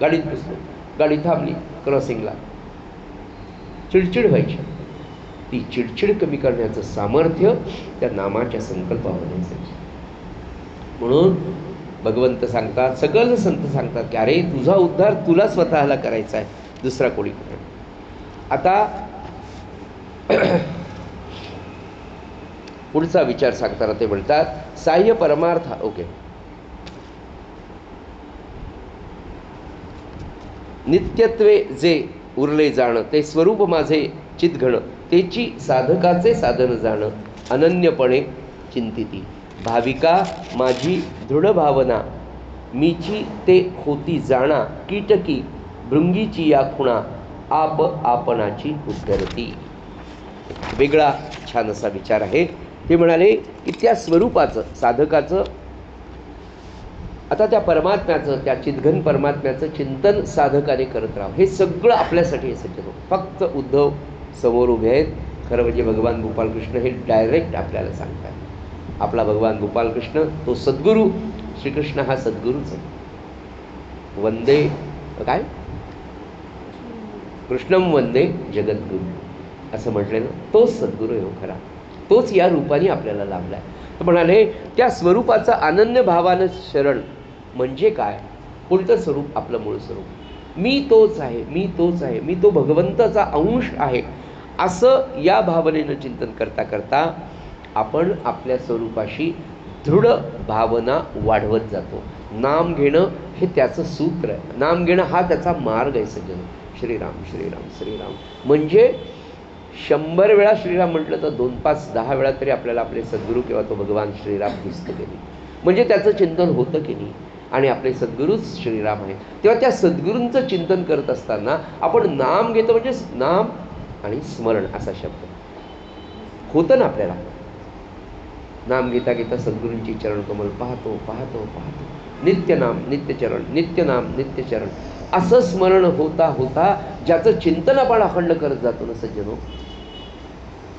गाडीत बसलो, गाडी थांबली क्रॉसिंगला, चिडचिड व्हायची. ती चिडचिड कमी करण्याचं सामर्थ्य त्या नामाच्या संकल्पामध्ये असायचं. म्हणून भगवंत सांगतात, सगळे संत सांगतात की अरे तुझा उद्धार तुला स्वतःला करायचा आहे, दुसरा कोणी करेल. आता पुढचा विचार सांगताना ते म्हणतात, साह्य परमार्थ. ओके, नित्यत्वे जे उरले जाणं, ते स्वरूप माझे चितघण, तेची साधकाचे साधन जाणं, अनन्यपणे चिंतिती. भाविका माझी दृढ भावना, मीची ते होती जाणा, कीटकी भृंगीची या खुणा, आप आपणाची उद्धरती. वेगळा छान असा विचार आहे. ते म्हणाले की त्या स्वरूपाचं, साधकाचं, आता त्या परमात्म्याचं, त्या चितघन परमात्म्याचं चिंतन साधकाने करत राहावं. हे सगळं आपल्यासाठी हे सज्जन. फक्त उद्धव समोर उभे आहेत. खरं म्हणजे भगवान गोपालकृष्ण हे डायरेक्ट आपल्याला सांगतात. आपला भगवान गोपालकृष्ण तो सद्गुरू, श्रीकृष्ण हा सद्गुरूच आहे. वंदे काय, कृष्णम वंदे जगद्गुरू असं म्हटलं ना, तोच सद्गुरू आहे खरा. तोच या रूपाने आपल्याला लाभला आहे. तर म्हणाले त्या स्वरूपाचं अनन्य भावानं शरण म्हणजे काय? कोणतं स्वरूप? आपलं मूळ स्वरूप. मी तोच आहे, मी तोच आहे, मी तो भगवंताचा अंश आहे, असं या भावनेनं चिंतन करता करता आपण आपल्या स्वरूपाशी दृढ भावना वाढवत जातो. नाम घेणं हे त्याचं सूत्र आहे. नाम घेणं हा त्याचा मार्ग आहे सज्जन. श्रीराम श्रीराम श्रीराम म्हणजे 100 वेळा श्रीराम म्हटलं तर 2, 5, 10 वेळा तरी आपल्याला आपले सद्गुरू किंवा तो भगवान श्रीराम दिसतं की नाही, म्हणजे त्याचं चिंतन होतं की नाही. आणि आपले सद्गुरूच श्रीराम आहे. तेव्हा त्या सद्गुरूंचं चिंतन करत असताना आपण नाम घेतो, म्हणजे नाम आणि स्मरण असा शब्द होतं ना आपल्याला. नाम घेता घेता सद्गुरूंची चरणकमल पाहतो पाहतो पाहतो. नित्यनाम नित्यचरण, नित्यनाम नित्यचरण असं स्मरण होता होता ज्याचं चिंतन आपण अखंड करत जातो ना सज्जनो,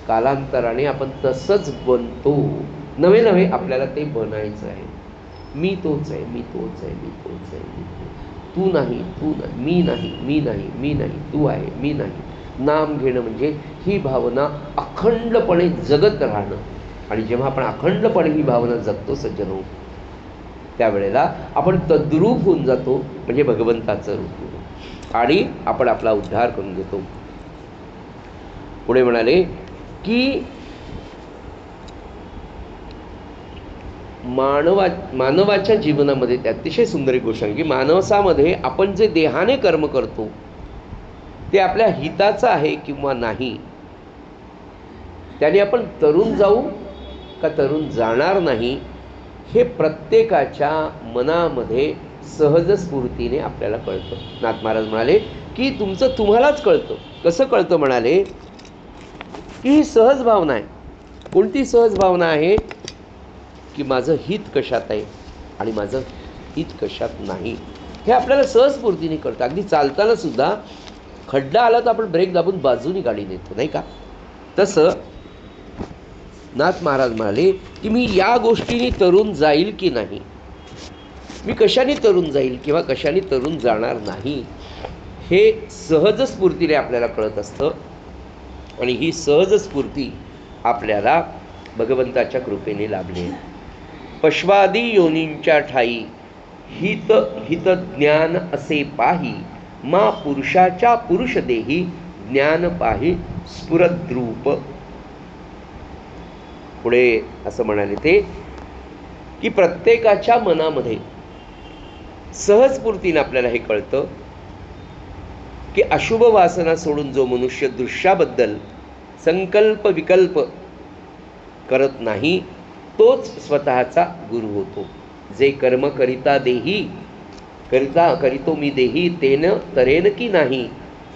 कालांतराने आपण तसंच बनतो. नवे नवे आपल्याला ते बनायचं आहे. मी तोच आहे, मी तोच आहे, मी तोच आहे, मी तू नाही, तू नाही, मी नाही, मी नाही, मी नाही, तू आहे, मी नाही. नाम घेणं म्हणजे ही भावना अखंडपणे जगत राहणं. आणि जेव्हा आपण अखंडपणे ही भावना जगतो सज्जनो, त्यावेळेला आपण तद्रूप होऊन जातो, म्हणजे भगवंताचं रूप, आणि आपण आपला उद्धार करून घेतो. पुढे म्हणाले की मानवाच्या जीवनामध्ये ते अतिशय सुंदर एक गोष्ट आहे की मानवसामध्ये आपण जे देहाने कर्म करतो ते आपल्या हिताचं आहे किंवा नाही, त्याने आपण तरुण जाऊ का तरुण जाणार नाही, हे प्रत्येकाच्या मनामध्ये सहज स्फूर्तीने आपल्याला कळतं. नाथ महाराज म्हणाले की तुमचं तुम्हालाच कळतं. कसं कळतं म्हणाले की ही सहज भावना आहे. कोणती सहज भावना आहे की माझं हित कशात आहे आणि माझं हित कशात नाही, हे आपल्याला सहजस्फूर्तीने कळतं. अगदी चालताना सुद्धा खड्डा आला तर आपण ब्रेक दाबून बाजूनी गाडी नेतो, नाही का? तसं नाथ महाराज म्हणाले की मी या गोष्टीने तरुण जाईल की नाही, मी कशाने तरुण जाईल किंवा कशाने तरुण जाणार नाही, हे सहजस्फूर्तीने आपल्याला कळत असतं. आणि ही सहजस्फूर्ती आपल्याला भगवंताच्या कृपेने लाभली आहे. पश्वादी योनींच्या ठाई हित हित ज्ञान असे पाही, मा पुरुषाच्या पुरुष देही ज्ञान पाही स्फुरद्रूप. पुढे असं म्हणाले ते की प्रत्येकाच्या मनामध्ये सहजपूर्तीने आपल्याला हे कळतं की अशुभ वासना सोडून जो मनुष्य दृश्याबद्दल संकल्प विकल्प करत नाही तोच स्वतःचा गुरु होतो. जे कर्म करिता देही करितो मी देही तेन तरेन की नाही,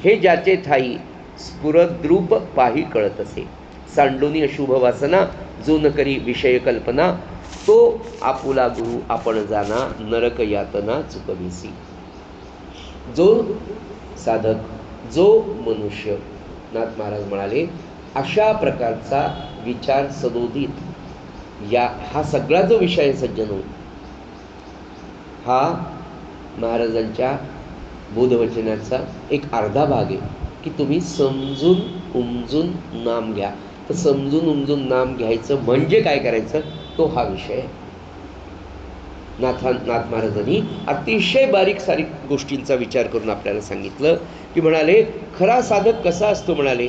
हे ज्याचे ठाई स्फुरद्रूप पाही कळत असे. सांडोनी अशुभ वासना जो न करी विषय कल्पना, तो आपुला गुरु आपण जाना नरक यातना चुकविसी. जो साधक, जो मनुष्य, नाथ महाराज म्हणाले अशा प्रकारचा विचार सदोदित हा सगळा जो विषय आहे सज्जनो, हा महाराजांच्या बोधवचनाचा एक अर्धा भाग आहे की तुम्ही समजून उमजून नाम घ्या. तर समजून उमजून नाम घ्यायचं म्हणजे काय करायचं, तो हा विषय. नाथ महाराजांनी अतिशय बारीक सारीक गोष्टींचा विचार करून आपल्याला सांगितलं की म्हणाले खरा साधक कसा असतो. म्हणाले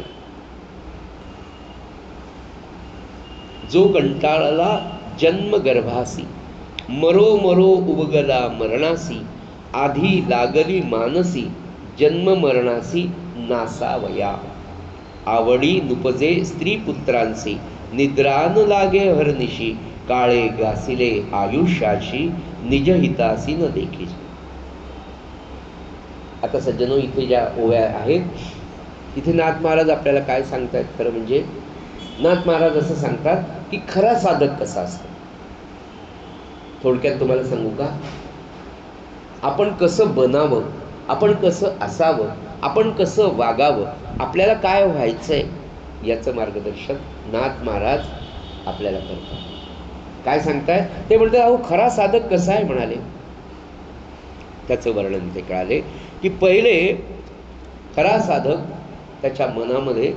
जो कंटाळला जन्म गर्भासी, मरो मरो उबगला मरणासी, आधी लागली मानसी जन्म मरणासी नासावया. आवडी नुपजे स्त्री पुत्रांसी, निद्रान लागे हरनिशी, काळे गासिले आयुष्याशी निजहितासी न देखी. आता सज्जनो इथे ज्या ओव्या आहेत, इथे नाथ महाराज आपल्याला काय सांगतायत, खरं म्हणजे नाथ महाराज असं सांगतात की खरा साधक कसा असतो. थोडक्यात तुम्हाला सांगू का, आपण कसं बनावं, आपण कसं असावं, आपण कसं वागावं, आपल्याला काय व्हायचंय याचं मार्गदर्शन नाथ महाराज आपल्याला करतात. काय सांगताय ते म्हणतात, अहो खरा साधक कसा आहे म्हणाले. त्याचं वर्णन ते कळाले की पहिले खरा साधक त्याच्या मनामध्ये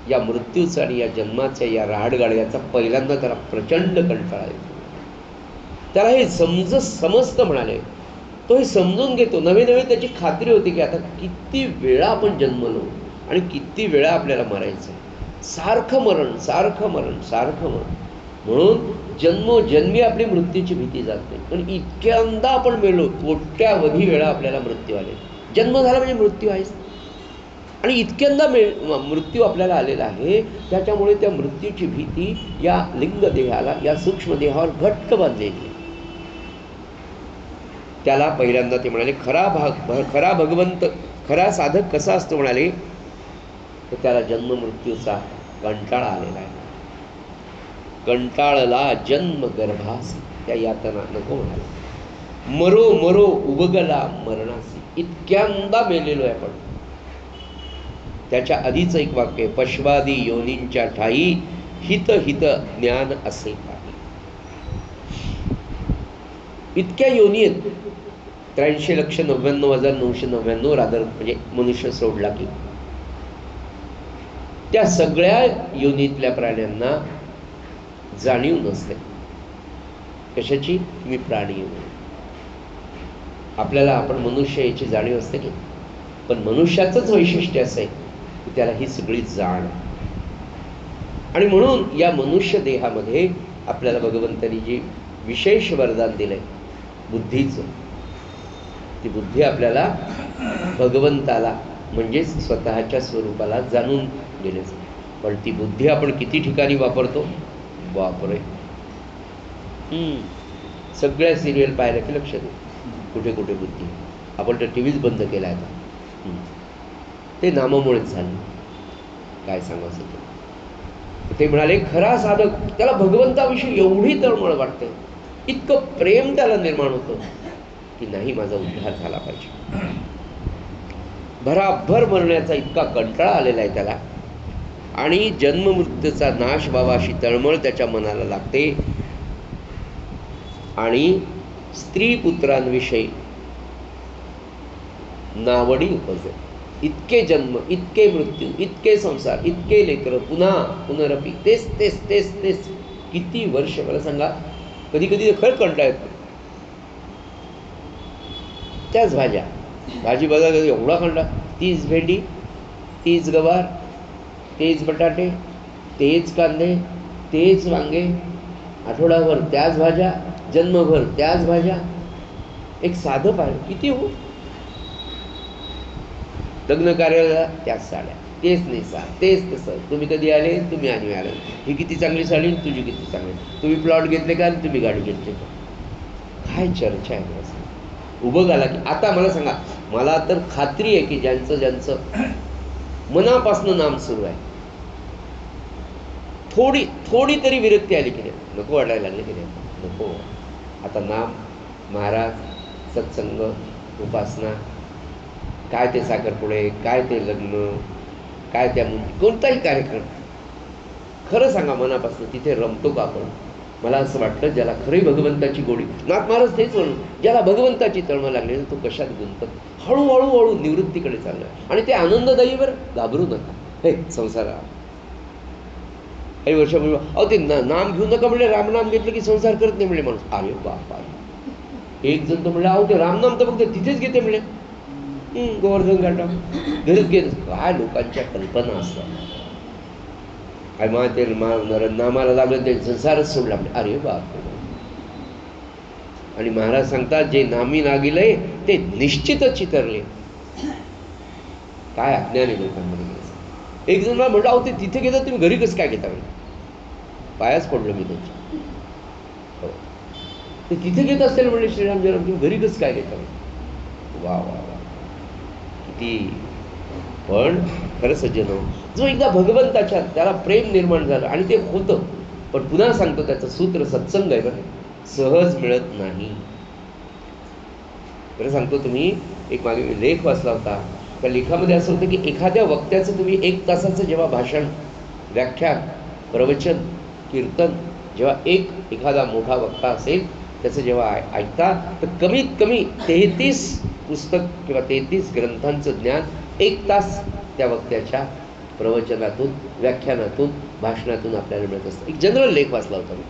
या मृत्यूचा आणि या जन्माच्या या राहाडगाड्याचा पहिल्यांदा त्याला प्रचंड कंटाळा येतो. त्याला हे समजतं म्हणाले. तो हे समजून घेतो. नवे नवे त्याची खात्री होती की आता किती वेळा आपण जन्मलो आणि किती वेळा आपल्याला मरायचं, सारखं मरण सारखं मरण सारखं मरण. म्हणून जन्मोजन्मी आपली मृत्यूची भीती जात नाही. पण इतक्यांदा आपण मेलो, कोट्यावधी वेळा आपल्याला मृत्यू आले. जन्म झाला म्हणजे मृत्यू आहेच, आणि इतक्यांदा मृत्यू आपल्याला आलेला आहे. त्याच्यामुळे त्या मृत्यूची भीती या लिंग देहाला, या सूक्ष्म देहावर घट्ट बांधलेली. त्याला पहिल्यांदा ते म्हणाले खरा भगवंत, खरा साधक कसा असतो म्हणाले, तर त्याला जन्म मृत्यूचा कंटाळा आलेला आहे. कंटाळला जन्म गर्भासी, त्या यातना नको म्हणाला. मरो मरो उबगला मरणासी, इतक्यांदा मेलेलो आहे आपण. त्याच्या आधीच एक वाक्य, पश्वादी योनींच्या ठाई हित हित ज्ञान असे काही. इतक्या योनी आहेत, 83,99,999 रादर, म्हणजे मनुष्य सोडला की. त्या सगळ्या योनीतल्या प्राण्यांना जाणीव नसते. कशाची? मी प्राणी म्हणून. आपल्याला आपण मनुष्य याची जाणीव असते की, पण मनुष्याचंच वैशिष्ट्य असं आहे की त्याला ही सगळी जाण. आणि म्हणून या मनुष्य देहामध्ये आपल्याला भगवंतांनी जी विशेष वरदान दिलंय बुद्धीचं, ती बुद्धी आपल्याला भगवंताला म्हणजेच स्वतःच्या स्वरूपाला जाणून गेलेच. पण ती बुद्धी आपण किती ठिकाणी वापरतो? बापरे, सगळ्या सिरियल पाहिल्या की लक्ष दे, कुठे कुठे बुद्धी. आपण तर टी व्हीच बंद केला आता. ते नामामुळेच झालं. काय सांगायचं ते म्हणाले, खरा साधक त्याला भगवंताविषयी एवढी तळमळ वाटते, इतकं प्रेम त्याला निर्माण होतं की नाही, माझा उद्धार झाला पाहिजे. भराभर मरण्याचा इतका कंटाळा आलेला आहे त्याला, आणि जन्ममृत्यूचा नाश व्हावा अशी तळमळ त्याच्या मनाला लागते. आणि स्त्री पुत्रांविषयी नावडी उपजते. इतके जन्म, इतके मृत्यू, इतके संसार, इतके लेकरं, पुन्हा पुनरपी, तेच तेच तेच तेच. किती वर्ष, मला सांगा, कधी कधी खरं कंटाळा येतो. त्याच भाज्या, भाजी बघा एवढा कंटाळा, तीच भेंडी, तीच गवार, तेच बटाटे, तेच कांदे, तेच वांगे, आठवडाभर त्याच भाज्या, जन्मभर त्याच भाज्या. एक साधं पाहिलं किती हो. लग्न कार्याला त्याच साड्या, तेच नेसा, तेच तसं. तुम्ही कधी आले, तुम्ही आणि आले, ही किती चांगली साडी, तुझी किती चांगली, तुम्ही प्लॉट घेतले का, तुम्ही गाडी घेतली का. काय चर्चा आहे असं. उभं घाला की. आता मला सांगा, मला तर खात्री आहे की ज्यांचं ज्यांचं मनापासनं नाम सुरू आहे, थोडी थोडी तरी विरक्ती आली की नाही, नको वाटायला लागले की नाही, नको. आता नाम, महाराज, सत्संग, उपासना, काय ते साखरपुडे, काय ते लग्न, काय त्या मुली, कोणताही कार्यक्रम, खरं सांगा मनापासून तिथे रमतो का आपण? मला असं वाटतं, ज्याला खरी भगवंताची गोडी, नाथ महाराज तेच म्हणून, ज्याला भगवंताची तळमळ लागली तो कशात गुंतत, हळूहळू हळू निवृत्तीकडे चाललं. आणि ते आनंददायीवर घाबरू नका. हे संसारा काही वर्षापूर्वी, अहो ते नाम घेऊ नका म्हणजे, रामनाम घेतलं की संसार करत नाही म्हणजे माणूस. अरे बापा, एक जण तर म्हणलं, अहो ते रामनाम तर फक्त तिथेच घेते म्हणजे, गोवर्धन घाटा घरीच घेत. काय लोकांच्या कल्पना असतात. काय मा ते नामाला लागलं ते संसारच सोडला म्हणजे, अरे बाप. आणि महाराज सांगतात, जे नामी नागिलय ते निश्चितच चितरले. काय अज्ञान आहे लोकांमध्ये. एक जण मला म्हटलं, अहो ते तिथे घेतात, तुम्ही घरी कसं काय घेता म्हणजे. पायाच पडलो मी त्याची. हो, ते तिथे घेत असेल म्हणजे श्रीराम जयराम, तुम्ही घरी कसं काय घेता. वा वा वा, किती. पण खरं सज्जन, जो एकदा भगवंताच्या त्याला प्रेम निर्माण झालं आणि ते होतं, पण पुन्हा सांगतो त्याचं सूत्र सत्संग आहे बरं, सहज मिळत नाही. खरं सांगतो, तुम्ही एक मागे मी लेख वाचला होता, त्या लेखामध्ये असं होतं की एखाद्या वक्त्याचं तुम्ही 1 तासाचं जेव्हा भाषण, व्याख्यान, प्रवचन, कीर्तन, जेव्हा एखादा मोठा वक्ता असेल त्याचं जेव्हा ऐकता, तर कमीत कमी 33 पुस्तक किंवा 33 ग्रंथांचं ज्ञान 1 तास त्या वक्त्याच्या प्रवचनातून, व्याख्यानातून, भाषणातून आपल्याला मिळत असतं. एक जनरल लेख वाचला होता मी.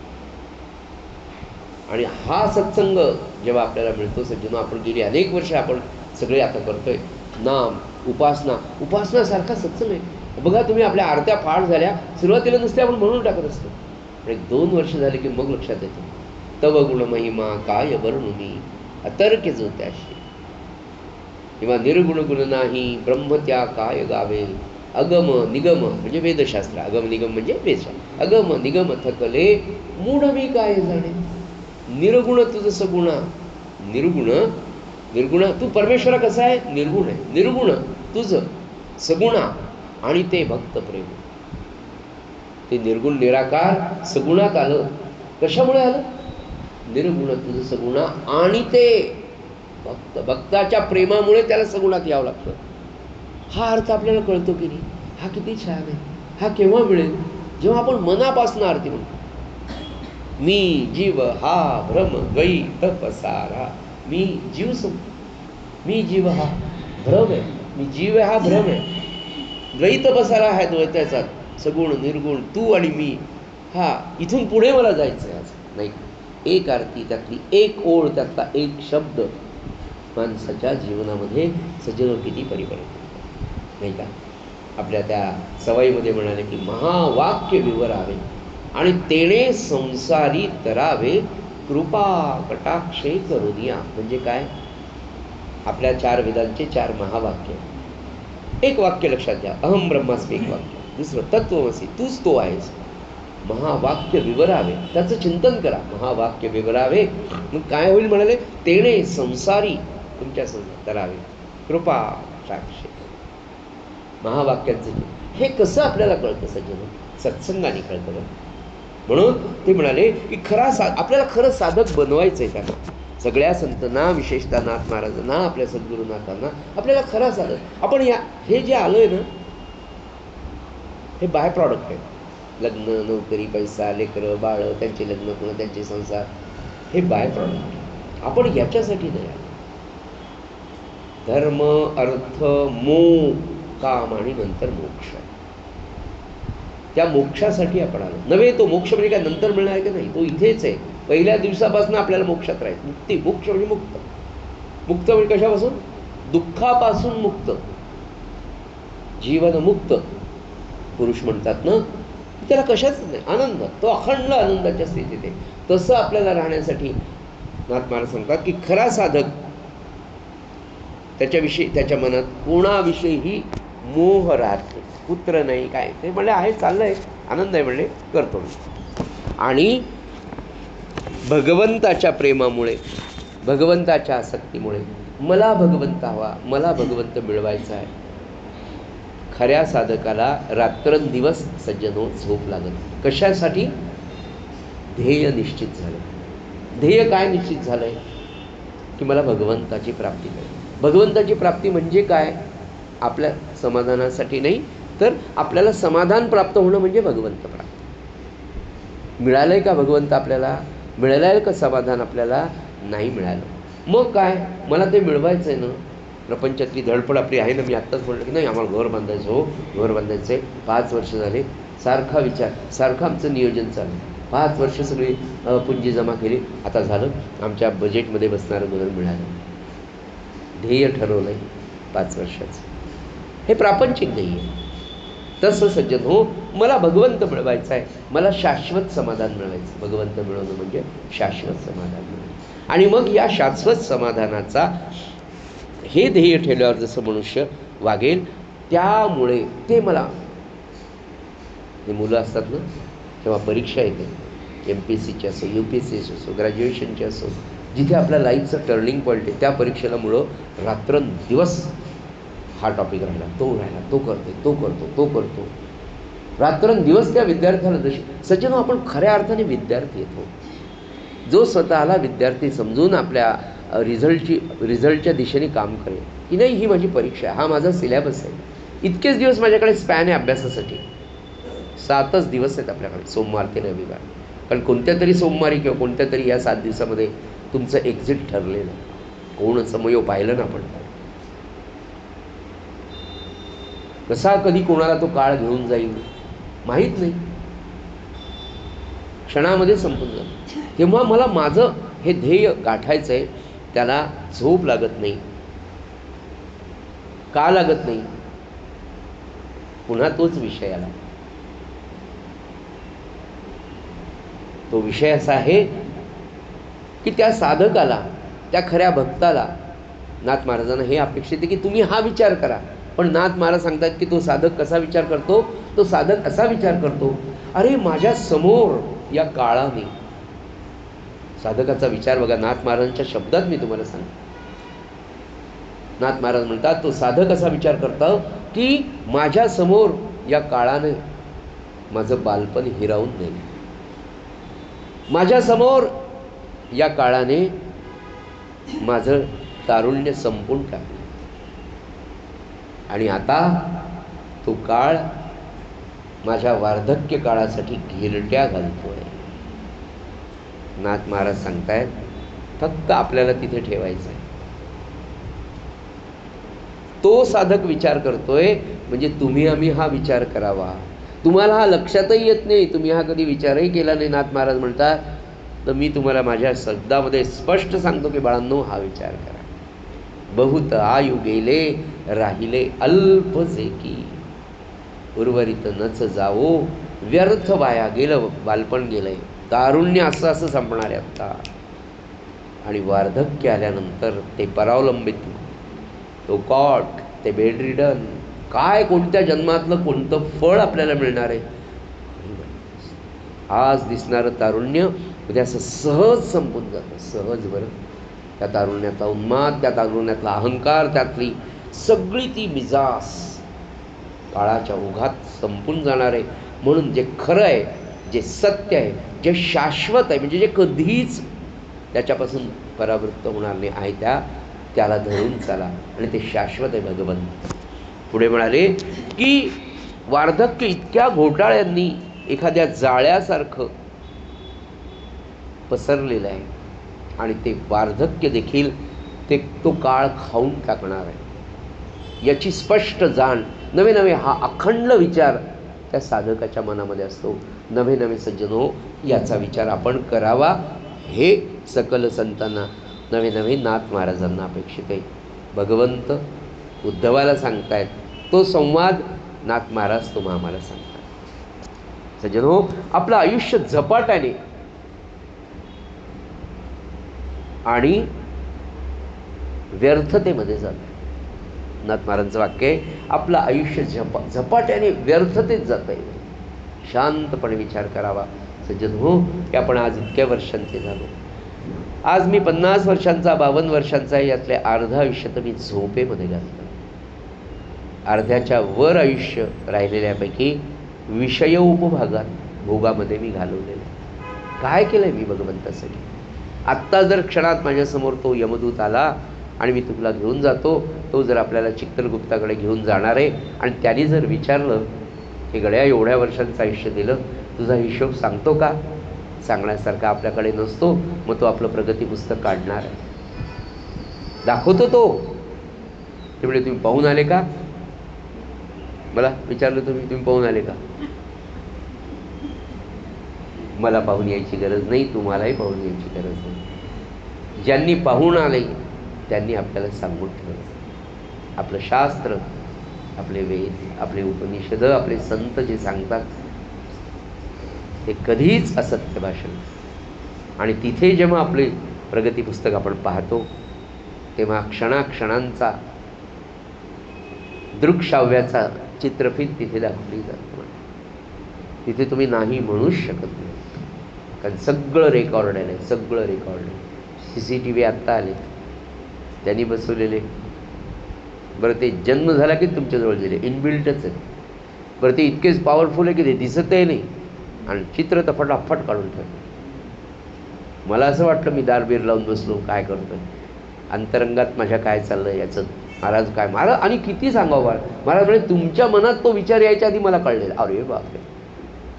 आणि हा सत्संग जेव्हा आपल्याला मिळतो सज्जनो, आपण गेली अनेक वर्ष आपण सगळे आता करतोय नाम, उपासना सारखा सत्संग आहे. बघा तुम्ही, आपल्या आरत्या फाट झाल्या, सुरुवातीला नुसते आपण म्हणून टाकत असतो, पण 1-2 वर्ष झाले की मग लक्षात येतं, तव गुण महिमा काय वर्णुनी अतर्क्य जो त्याशी, किंवा निर्गुण गुण नाही ब्रह्म त्या काय गावे, अगम निगम म्हणजे वेदशास्त्र, अगम निगम म्हणजे वेदशास्त्र, अगम निगम थकले मूढ मी काय जाणे. निर्गुण तुझं सगुणा, निर्गुण तू परमेश्वरा कसा आहे, निर्गुण आहे. निर्गुण तुझं सगुणा आणि ते भक्त प्रेम. ते निर्गुण निराकार सगुणात आलं. कशामुळे आलं? निर्गुण तुझं सगुणा आणि ते भक्ताच्या प्रेमामुळे त्याला सगुणात यावं लागतं. हा अर्थ आपल्याला कळतो की नाही? हा किती छान आहे. हा केव्हा मिळेल? जेव्हा आपण मनापासून आरती म्हणतो. मी जीव हा भ्रम द्वैत पसारा. मी जीव मी जीव हा भ्रम आहे. मी जीव हा भ्रम आहे. द्वैत पसारा आहे द्वैताचा, सगुण निर्गुण तू आणि मी. हा इथून पुढे मला जायचं आहे आज नाही. एक आरती, त्यातली एक ओळ, त्यातला एक शब्द माणसाच्या जीवनामध्ये सजन किती परिवर्तन नाही का? आपल्या त्या सवयीमध्ये म्हणाले की महावाक्य विवरावे आणि तेणे संसारी तरावे कृपा कटाक्षे करुनिया. म्हणजे काय? आपल्या 4 वेदांचे 4 महावाक्य. एक वाक्य लक्षात घ्या, अहम ब्रह्मास्मी एक वाक्य. दुसरं तत्त्वमसी, तूच तो आहेस. महावाक्य विवरावे, त्याचं चिंतन करा. महावाक्य विवरावे, मग काय होईल म्हणाले? तेणे संसारी तुमच्या तरावे कृपा कटाक्षे. महावाक्यांचं हे कसं आपल्याला कळतं सज्जन? सत्संगाने कळतं. म्हणून ते म्हणाले की आपल्याला खरं साधक बनवायचं आहे त्यांना. सगळ्या संतना, विशेषतः नाथ महाराजांना, आपल्या सद्गुरुनाथांना आपल्याला खरा साधक. आपण हे जे आलोय ना, हे बाय प्रॉडक्ट आहे. लग्न, नोकरी, पैसा, लेकरं, बाळं, त्यांचे लग्न, पुन्हा त्यांचे संसार, हे बाय प्रॉडक्ट. आपण याच्यासाठी नाही आलो. धर्म, अर्थ, मोक्ष, काम आणि नंतर मोक्ष. त्या मोक्षासाठी आपण आलो नव्हे. तो मोक्ष म्हणजे काय नंतर मिळणार आहे की नाही? तो इथेच आहे. पहिल्या दिवसापासून आपल्याला मोक्षात राहायचं. मुक्ती, मोक्ष म्हणजे मुक्त. मुक्त म्हणजे कशापासून? दुःखापासून मुक्त, जीवन मुक्त पुरुष म्हणतात ना, त्याला कशाच नाही, आनंद, तो अखंड आनंदाच्या स्थितीत आहे. तसं आपल्याला राहण्यासाठी नाथ महाराज सांगतात की खरा साधक त्याच्याविषयी, त्याच्या मनात कोणाविषयीही मोह राहत नाही. पुत्र नाही, काय ते म्हणले आहे, चाललंय, आनंद आहे, म्हणले करतो मी. आणि भगवंताच्या प्रेमामुळे, भगवंताच्या आसक्तीमुळे मला भगवंत हवा, मला भगवंत मिळवायचा आहे. खऱ्या साधकाला रात्रंदिवस सज्जनो झोप लागत. कशासाठी? ध्येय निश्चित झालं. ध्येय काय निश्चित झालं आहे? की मला भगवंताची प्राप्ती करायची. भगवंताची प्राप्ती म्हणजे काय? आपल्या समाधानासाठी नाही, तर आपल्याला समाधान प्राप्त होणं म्हणजे भगवंत प्राप्त. मिळालं आहे का भगवंत आपल्याला? मिळालं आहे का समाधान आपल्याला? नाही मिळालं. मग काय? मला ते मिळवायचं आहे ना. प्रपंचातली धडपड आपली आहे ना. मी आत्ताच म्हटलं की नाही आम्हाला घर बांधायचं, हो घर बांधायचं आहे. 5 वर्ष झाले, सारखा विचार, सारखं आमचं नियोजन चाललं. 5 वर्ष सगळी पुंजी जमा केली, आता झालं, आमच्या बजेटमध्ये बसणारं घर मिळालं. ध्येय ठरवलं आहे 5 वर्षाचं, हे प्रापंचिक ध्येय. तसं सज्जन हो, मला भगवंत मिळवायचं आहे, मला शाश्वत समाधान मिळवायचं. भगवंत मिळवणं म्हणजे शाश्वत समाधान मिळवणं. आणि मग या शाश्वत समाधानाचा हे ध्येय ठेवल्यावर जसं मनुष्य वागेल, त्यामुळे ते मला, हे मुलं असतात ना, तेव्हा परीक्षा येते, MPSCची असो, UPSCची असो, ग्रॅज्युएशनची असो, जिथे आपल्या लाईफचं टर्निंग पॉईंट आहे, त्या परीक्षेला मुळं रात्रंदिवस हा टॉपिक राहिला, तो राहिला, तो करतो, तो करतो, तो करतो. रात्रंदिवस त्या विद्यार्थ्याला जशी सज्जन आपण खऱ्या अर्थाने विद्यार्थी येतो. जो स्वतःला विद्यार्थी समजून आपल्या रिझल्टच्या दिशेने काम करेल की नाही, ही माझी परीक्षा आहे, हा माझा सिलेबस आहे, इतकेच दिवस माझ्याकडे स्पॅन आहे अभ्यासासाठी. 7च दिवस आहेत आपल्याकडे, सोमवार ते रविवार. कारण कोणत्या तरी सोमवारी किंवा कोणत्या तरी या 7 दिवसामध्ये तुमचं एक्झिट ठरलेलं. कोण समयो पाहिलं ना आपण, कसा कधी कोणाला तो काळ घेऊन जाईल माहीत नाही, क्षणामध्ये संपून जाईल. तेव्हा मला माझं हे ध्येय गाठायचं आहे, त्याला झोप लागत नाही. का लागत नाही? पुन्हा तोच विषय आला. तो विषय असा आहे की त्या साधकाला, त्या खऱ्या भक्ताला नाथ महाराजांना हे अपेक्षित आहे की तुम्ही हा विचार करा. पण नाथ महाराज सांगतात की तो साधक कसा विचार करतो? तो साधक असा विचार करतो, अरे माझ्या समोर या काळाने, साधकाचा विचार बघा, नाथ महाराजांच्या शब्दात मी तुम्हाला सांगतो. नाथ महाराज म्हणतात तो साधक असा विचार करतो की माझ्या समोर या काळाने माझं बालपण हिरावून नेलं. माझ्यासमोर या काळाने माझं तारुण्य संपून टाकलं आणि आता तो काळ माझ्या वार्धक्य काळासाठी घेरट्या घालतोय. नाथ महाराज सांगतायत फक्त आपल्याला तिथे ठेवायचं आहे. तो साधक विचार करतोय म्हणजे तुम्ही आम्ही हा विचार करावा. तुम्हाला हा लक्षातही येत नाही, तुम्ही हा कधी विचारही केला नाही. नाथ महाराज म्हणतात तर मी तुम्हाला माझ्या शब्दामध्ये स्पष्ट सांगतो की बाळांनो, हा विचार करा. बहुत आयु गेले राहिले अल्प जेकी, उर्वरित नच जावो व्यर्थ वाया गेलं. बालपण गेलंय, तारुण्य असं असं संपणार आहे आत्ता. आणि वार्धक्य आल्यानंतर ते परावलंबित, तो कॉट, ते बेडरिडन, काय कोणत्या जन्मातलं कोणतं फळ आपल्याला मिळणार आहे. आज दिसणारं तारुण्य उद्या असं सहज संपून जातं. सहज. बरं, त्या तारुण्यातला उन्माद, त्या तारुण्यातला अहंकार, त्यातली सगळी ती मिजास काळाच्या ओघात संपून जाणार आहे. म्हणून जे खरं आहे, जे सत्य आहे, जे शाश्वत आहे, म्हणजे जे कधीच त्याच्यापासून परावृत्त होणार नाही आहे, त्याला धरून चाला आणि ते शाश्वत आहे भगवंत. पुढे म्हणाले की वार्धक्य इतक्या घोटाळ्यांनी एखाद्या जाळ्यासारखं पसरलेलं आहे आणि ते वार्धक्य देखील तो काळ खाऊन टाकणार आहे याची स्पष्ट जाण. नवे नवे हा अखंड विचार त्या साधकाच्या मनामध्ये असतो. नवे नवे सज्जनो, याचा विचार आपण करावा, हे सकल संतांना, नवे नवे नाथ महाराजांना अपेक्षित आहे. भगवंत उद्धवाला सांगतायत तो संवाद नाथ महाराज तुम्हा आम्हाला सांगतात. सज्जनो, आपलं आयुष्य झपाट्याने आणि व्यर्थतेमध्ये जातं. नाथ महाराजांचं वाक्य आहे, आपलं आयुष्य झपाट्याने व्यर्थतेत जातं आहे. शांतपणे विचार करावा. सज्जन हो, की आपण आज इतक्या वर्षांचे झालो. आज मी 50 वर्षांचा, 52 वर्षांचा आहे. यातले अर्ध आयुष्य तर मी झोपेमध्ये घातलं. अर्ध्याच्या वर आयुष्य राहिलेल्यापैकी विषय उपभागात, भोगामध्ये मी घालवलेलं. काय केलं आहे मी भगवंतासाठी? आत्ता जर क्षणात माझ्यासमोर तो यमदूत आला आणि मी तुला घेऊन जातो, तो जर आपल्याला चित्रगुप्ताकडे घेऊन जाणार आहे आणि त्याने जर विचारलं की गड्या एवढ्या वर्षांचं आयुष्य दिलं, तुझा हिशोब सांगतो का? सांगण्यासारखा आपल्याकडे नसतो. मग तो आपलं प्रगती पुस्तक काढणार आहे, दाखवतो तो. त्यामुळे तुम्ही पाहून आले का? मला विचारलं तुम्ही पाहून आले का? मला पाहून यायची गरज नाही, तुम्हालाही पाहून यायची गरज नाही. ज्यांनी पाहून आले त्यांनी आपल्याला सांगून ठेवलं. आपलं शास्त्र, आपले वेद, आपले उपनिषद, आपले संत जे सांगतात ते कधीच असत्य भाषण. आणि तिथे जेव्हा आपले प्रगती पुस्तक आपण पाहतो तेव्हा क्षणाक्षणांचा दृक्श्राव्याचा चित्रफित तिथे दाखवली जातो. तिथे तुम्ही नाही म्हणूच शकत नाही, कारण सगळं रेकॉर्ड आहे. सगळं रेकॉर्ड आहे. CCTV आत्ता आले, त्यांनी बसवलेले. बरं, ते जन्म झाला की तुमच्याजवळ दिले, इनबिल्टच आहे. बरं, ते इतकेच पॉवरफुल आहे की ते दिसतही नाही आणि चित्र तर फटाफट काढून ठेवलं. मला असं वाटलं मी दारबीर लावून बसलो, काय करतोय, अंतरंगात माझ्या काय चाललं याचं महाराज काय. महाराज आणि किती सांगावं महाराज म्हणजे तुमच्या मनात तो विचार यायच्या आधी मला कळलेला. अरे बापरे.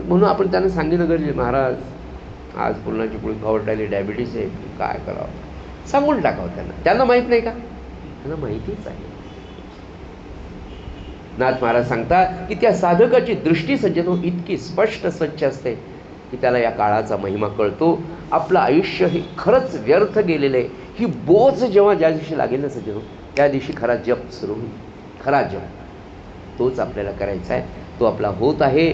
म्हणून आपण त्यांना सांगितलं गरजे, महाराज आज पुरणाची पोळी खावटायली, डायबिटीस आहे, काय करावं, सांगून टाकावं त्यांना. त्यांना माहीत नाही का? त्यांना माहितीच आहे. नाथ महाराज सांगतात की त्या साधकाची दृष्टी सज्जनो इतकी स्पष्ट स्वच्छ असते की त्याला या काळाचा महिमा कळतो. आपलं आयुष्य हे खरंच व्यर्थ गेलेलं आहे. ही बोच जेव्हा ज्या दिवशी लागेल ना सज्जनो, त्या दिवशी खरा जप सुरू होईल. खरा जप तोच आपल्याला करायचा आहे. तो आपला होत आहे,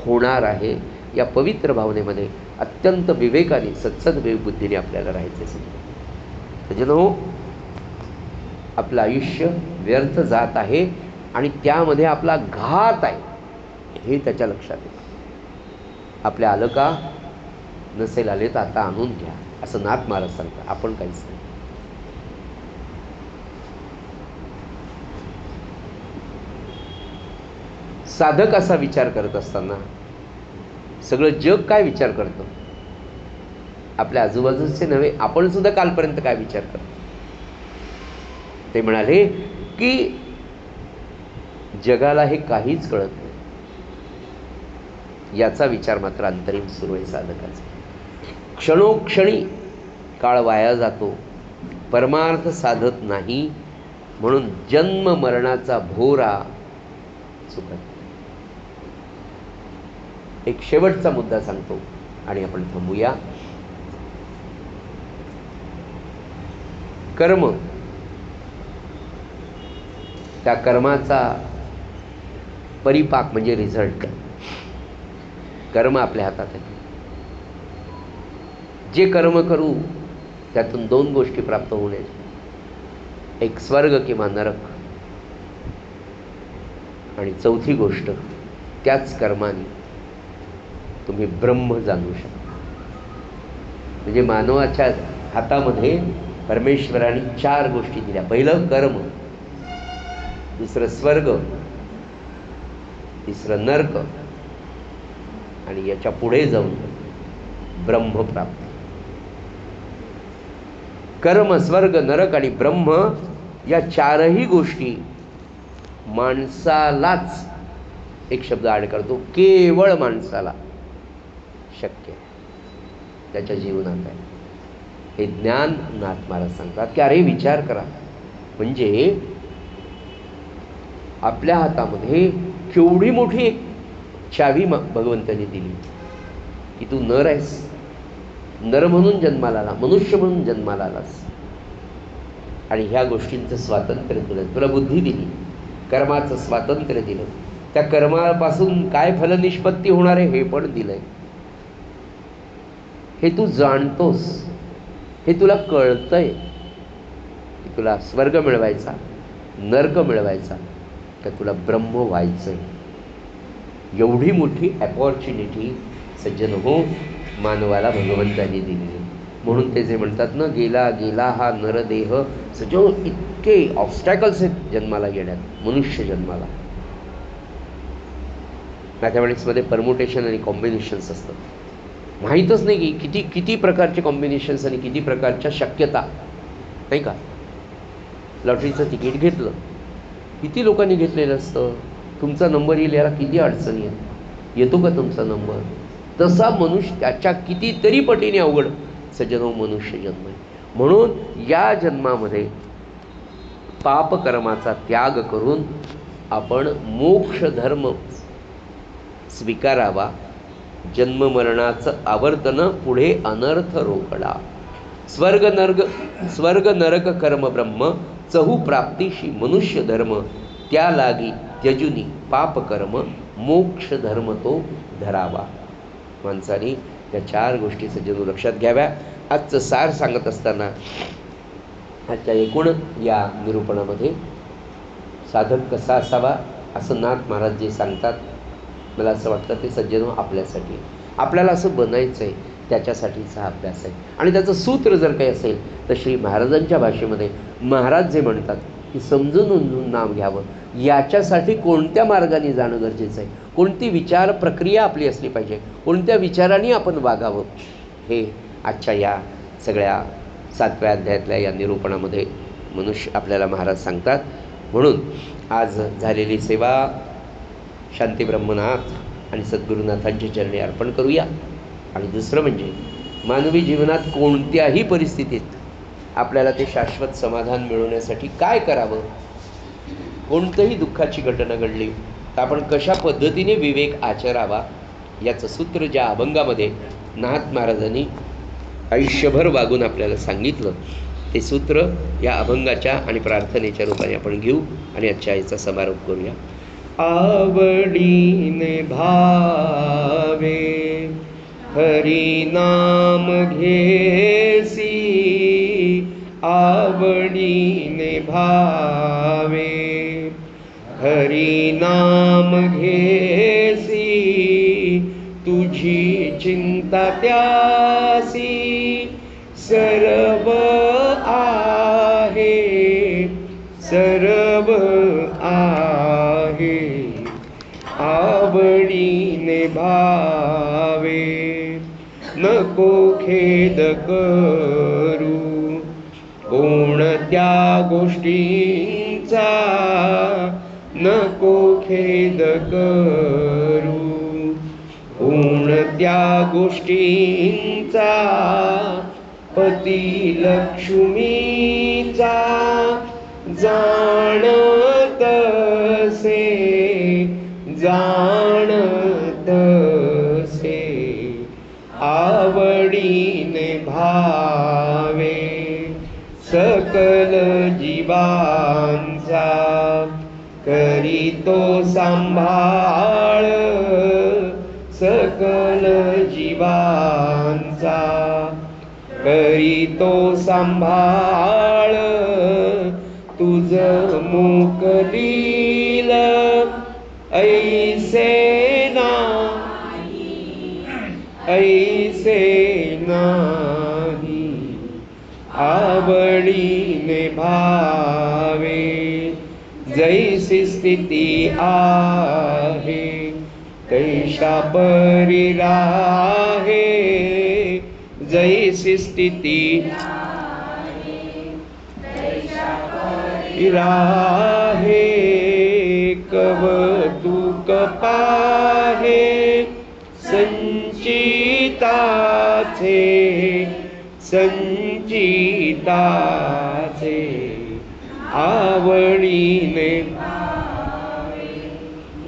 होणार आहे. या पवित्र भावनेमध्ये अत्यंत विवेकाने, सत्सद बुद्धीने आपल्याला राहायचं आहे. सज्जनो, आपलं आयुष्य व्यर्थ जात आहे आणि त्यामध्ये आपला घात आहे हे त्याच्या लक्षात येतं. आपल्या आलं का? नसेल आले तर आता आणून घ्या, असं नाथ महाराज सांगतात. आपण काहीच नाही. साधक असा विचार करत असताना सगळं जग काय विचार करतं, आपल्या आजूबाजूचे नव्हे, आपण सुद्धा कालपर्यंत काय विचार करतो. ते म्हणाले की जगाला हे काहीच कळत नाही, याचा विचार मात्र अंतरिम सुरू आहे साधकाचा. क्षणोक्षणी काळ वाया जातो, परमार्थ साधत नाही, म्हणून जन्म मरणाचा भोरा चुकत. एक शेवटचा मुद्दा सांगतो आणि आपण थांबूया. कर्म, त्या कर्माचा परिपाक म्हणजे रिझल्ट. कर्म आपल्या हातात आहे. जे कर्म करू त्यातून 2 गोष्टी प्राप्त होण्याच्या, एक स्वर्ग किंवा नरक, आणि चौथी गोष्ट त्याच कर्माने तुम्ही ब्रह्म जाणू शकता. म्हणजे मानवाच्या हातामध्ये परमेश्वराने 4 गोष्टी दिल्या. पहिलं कर्म, दुसरं स्वर्ग, तिसरं नरक, आणि याच्या पुढे जाऊन ब्रह्मप्राप्ती. कर्म, स्वर्ग, नरक आणि ब्रह्म या 4ही गोष्टी माणसालाच, एक शब्द ॲड करतो, केवळ माणसाला शक्य त्याच्या जीवनात आहे. हे ज्ञान नाथ महाराज सांगतात की अरे विचार करा, म्हणजे आपल्या हातामध्ये केवढी मोठी एक चावी भगवंताने दिली की तू नर आहेस, नर म्हणून जन्माला आला, मनुष्य म्हणून जन्माला आलास, आणि ह्या गोष्टींचं स्वातंत्र्य दिलं, तुला बुद्धी दिली, कर्माचं स्वातंत्र्य दिलं, त्या कर्मापासून काय फलनिष्पत्ती होणार आहे हे पण दिलंय. हे तू जाणतोस, हे तुला कळतंय की तुला स्वर्ग मिळवायचा, नरक मिळवायचा, का तुला ब्रह्म व्हायचंय. एवढी मोठी अपॉर्च्युनिटी सज्जन हो मानवाला भगवंतांनी दिली. म्हणून ते जे म्हणतात ना, गेला गेला हा नरदेह, सज्जन इतके ऑब्स्टॅकल्स आहेत जन्माला येण्यात, मनुष्य जन्माला. मॅथमॅटिक्समध्ये परमुटेशन आणि कॉम्बिनेशन्स असतात. माहीतच नाही की किती किती प्रकारचे कॉम्बिनेशन्स आणि किती प्रकारच्या शक्यता, नाही का. लॉटरीचं तिकीट घेतलं, किती लोकांनी घेतलेलं असतं, तुमचा नंबर येईल याला किती अडचणी आहेत, येतो का तुमचा नंबर. तसा मनुष्य त्याच्या कितीतरी पटीने अवघड सज्जन मनुष्य जन्म आहे. म्हणून या जन्मामध्ये पापकर्माचा त्याग करून आपण मोक्ष धर्म स्वीकारावा. जन्ममरणाचं आवर्तन पुढे अनर्थ रोकडा. स्वर्ग नरक कर्म ब्रह्म, चहू प्राप्तीशी मनुष्य धर्म, त्या लागी त्यजुनी पापकर्म, मोक्ष धर्म तो धरावा. माणसाने या 4 गोष्टी सज्जन लक्षात घ्याव्या. आजचं सार सांगत असताना आजच्या एकूण या निरूपणामध्ये साधक कसा असावा असं नाथ महाराज जे सांगतात, मला असं वाटतं ते सज्जन आपल्यासाठी, आपल्याला असं बनायचं आहे त्याच्यासाठीचा अभ्यास आहे. आणि त्याचं सूत्र जर काही असेल तर श्री महाराजांच्या भाषेमध्ये महाराज जे म्हणतात की समजून उमजून नाम घ्यावं, याच्यासाठी कोणत्या मार्गाने जाणं गरजेचं आहे, कोणती विचार प्रक्रिया आपली असली पाहिजे, कोणत्या विचारांनी आपण वागावं, हे आजच्या या सगळ्या 7व्या अध्यायातल्या या निरूपणामध्ये आपल्याला महाराज सांगतात. म्हणून आज झालेली सेवा शांती ब्रह्मनाथ आणि सद्गुरुनाथांच्या चरणी अर्पण करूया. आणि दुसरं म्हणजे मानवी जीवनात कोणत्याही परिस्थितीत आपल्याला ते शाश्वत समाधान मिळवण्यासाठी काय करावं, कोणतंही दुःखाची घटना घडली तर आपण कशा पद्धतीने विवेक आचरावा, याचं सूत्र ज्या अभंगामध्ये नाथ महाराजांनी आयुष्यभर वागून आपल्याला सांगितलं, ते सूत्र या अभंगाच्या आणि प्रार्थनेच्या रूपाने आपण घेऊ आणि आजच्या आईचा समारोप करूया. आवडीने भावे हरी नाम घेसी, आवडीने भावे हरी नाम घेसी, तुझी चिंता त्यासी सर्व आहे, सर्व आहे. आवडीने भावे, नको खेद करू कोणत्या गोष्टींचा, नको खेद करू कोणत्या गोष्टींचा, पती लक्ष्मीचा जाणतसे, जाणतसे आवडीने भावे, सकल जीवांचा करीतो सांभाळ, सकल जीवांचा करीतो सांभाळ, तुझ मुकलील ऐसे नाही, ऐसे नाही आवडीने भावे, जैसी स्थिती आहे तैशा परी राहे, जैसी स्थिती राहे, कवतुक पाहे संचिताचे, संचिताचे आवडीने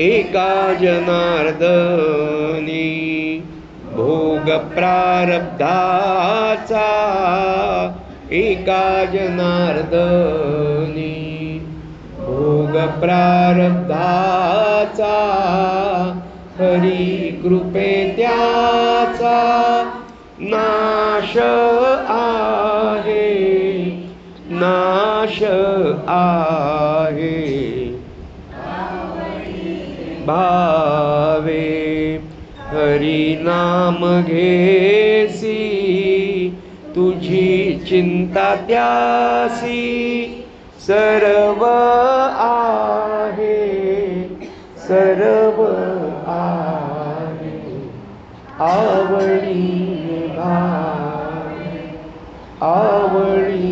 एका जनार्दनी भोग प्रारब्धाचा, एका जनार्दनी भोग प्रारब्धाचा, हरी कृपे त्याचा नाश आहे, नाश आहे भावे, हरी नाम घेसी तुझी चिंता त्यासी, सर्व आहे, सर्व आहे आवडी भावे, आवडी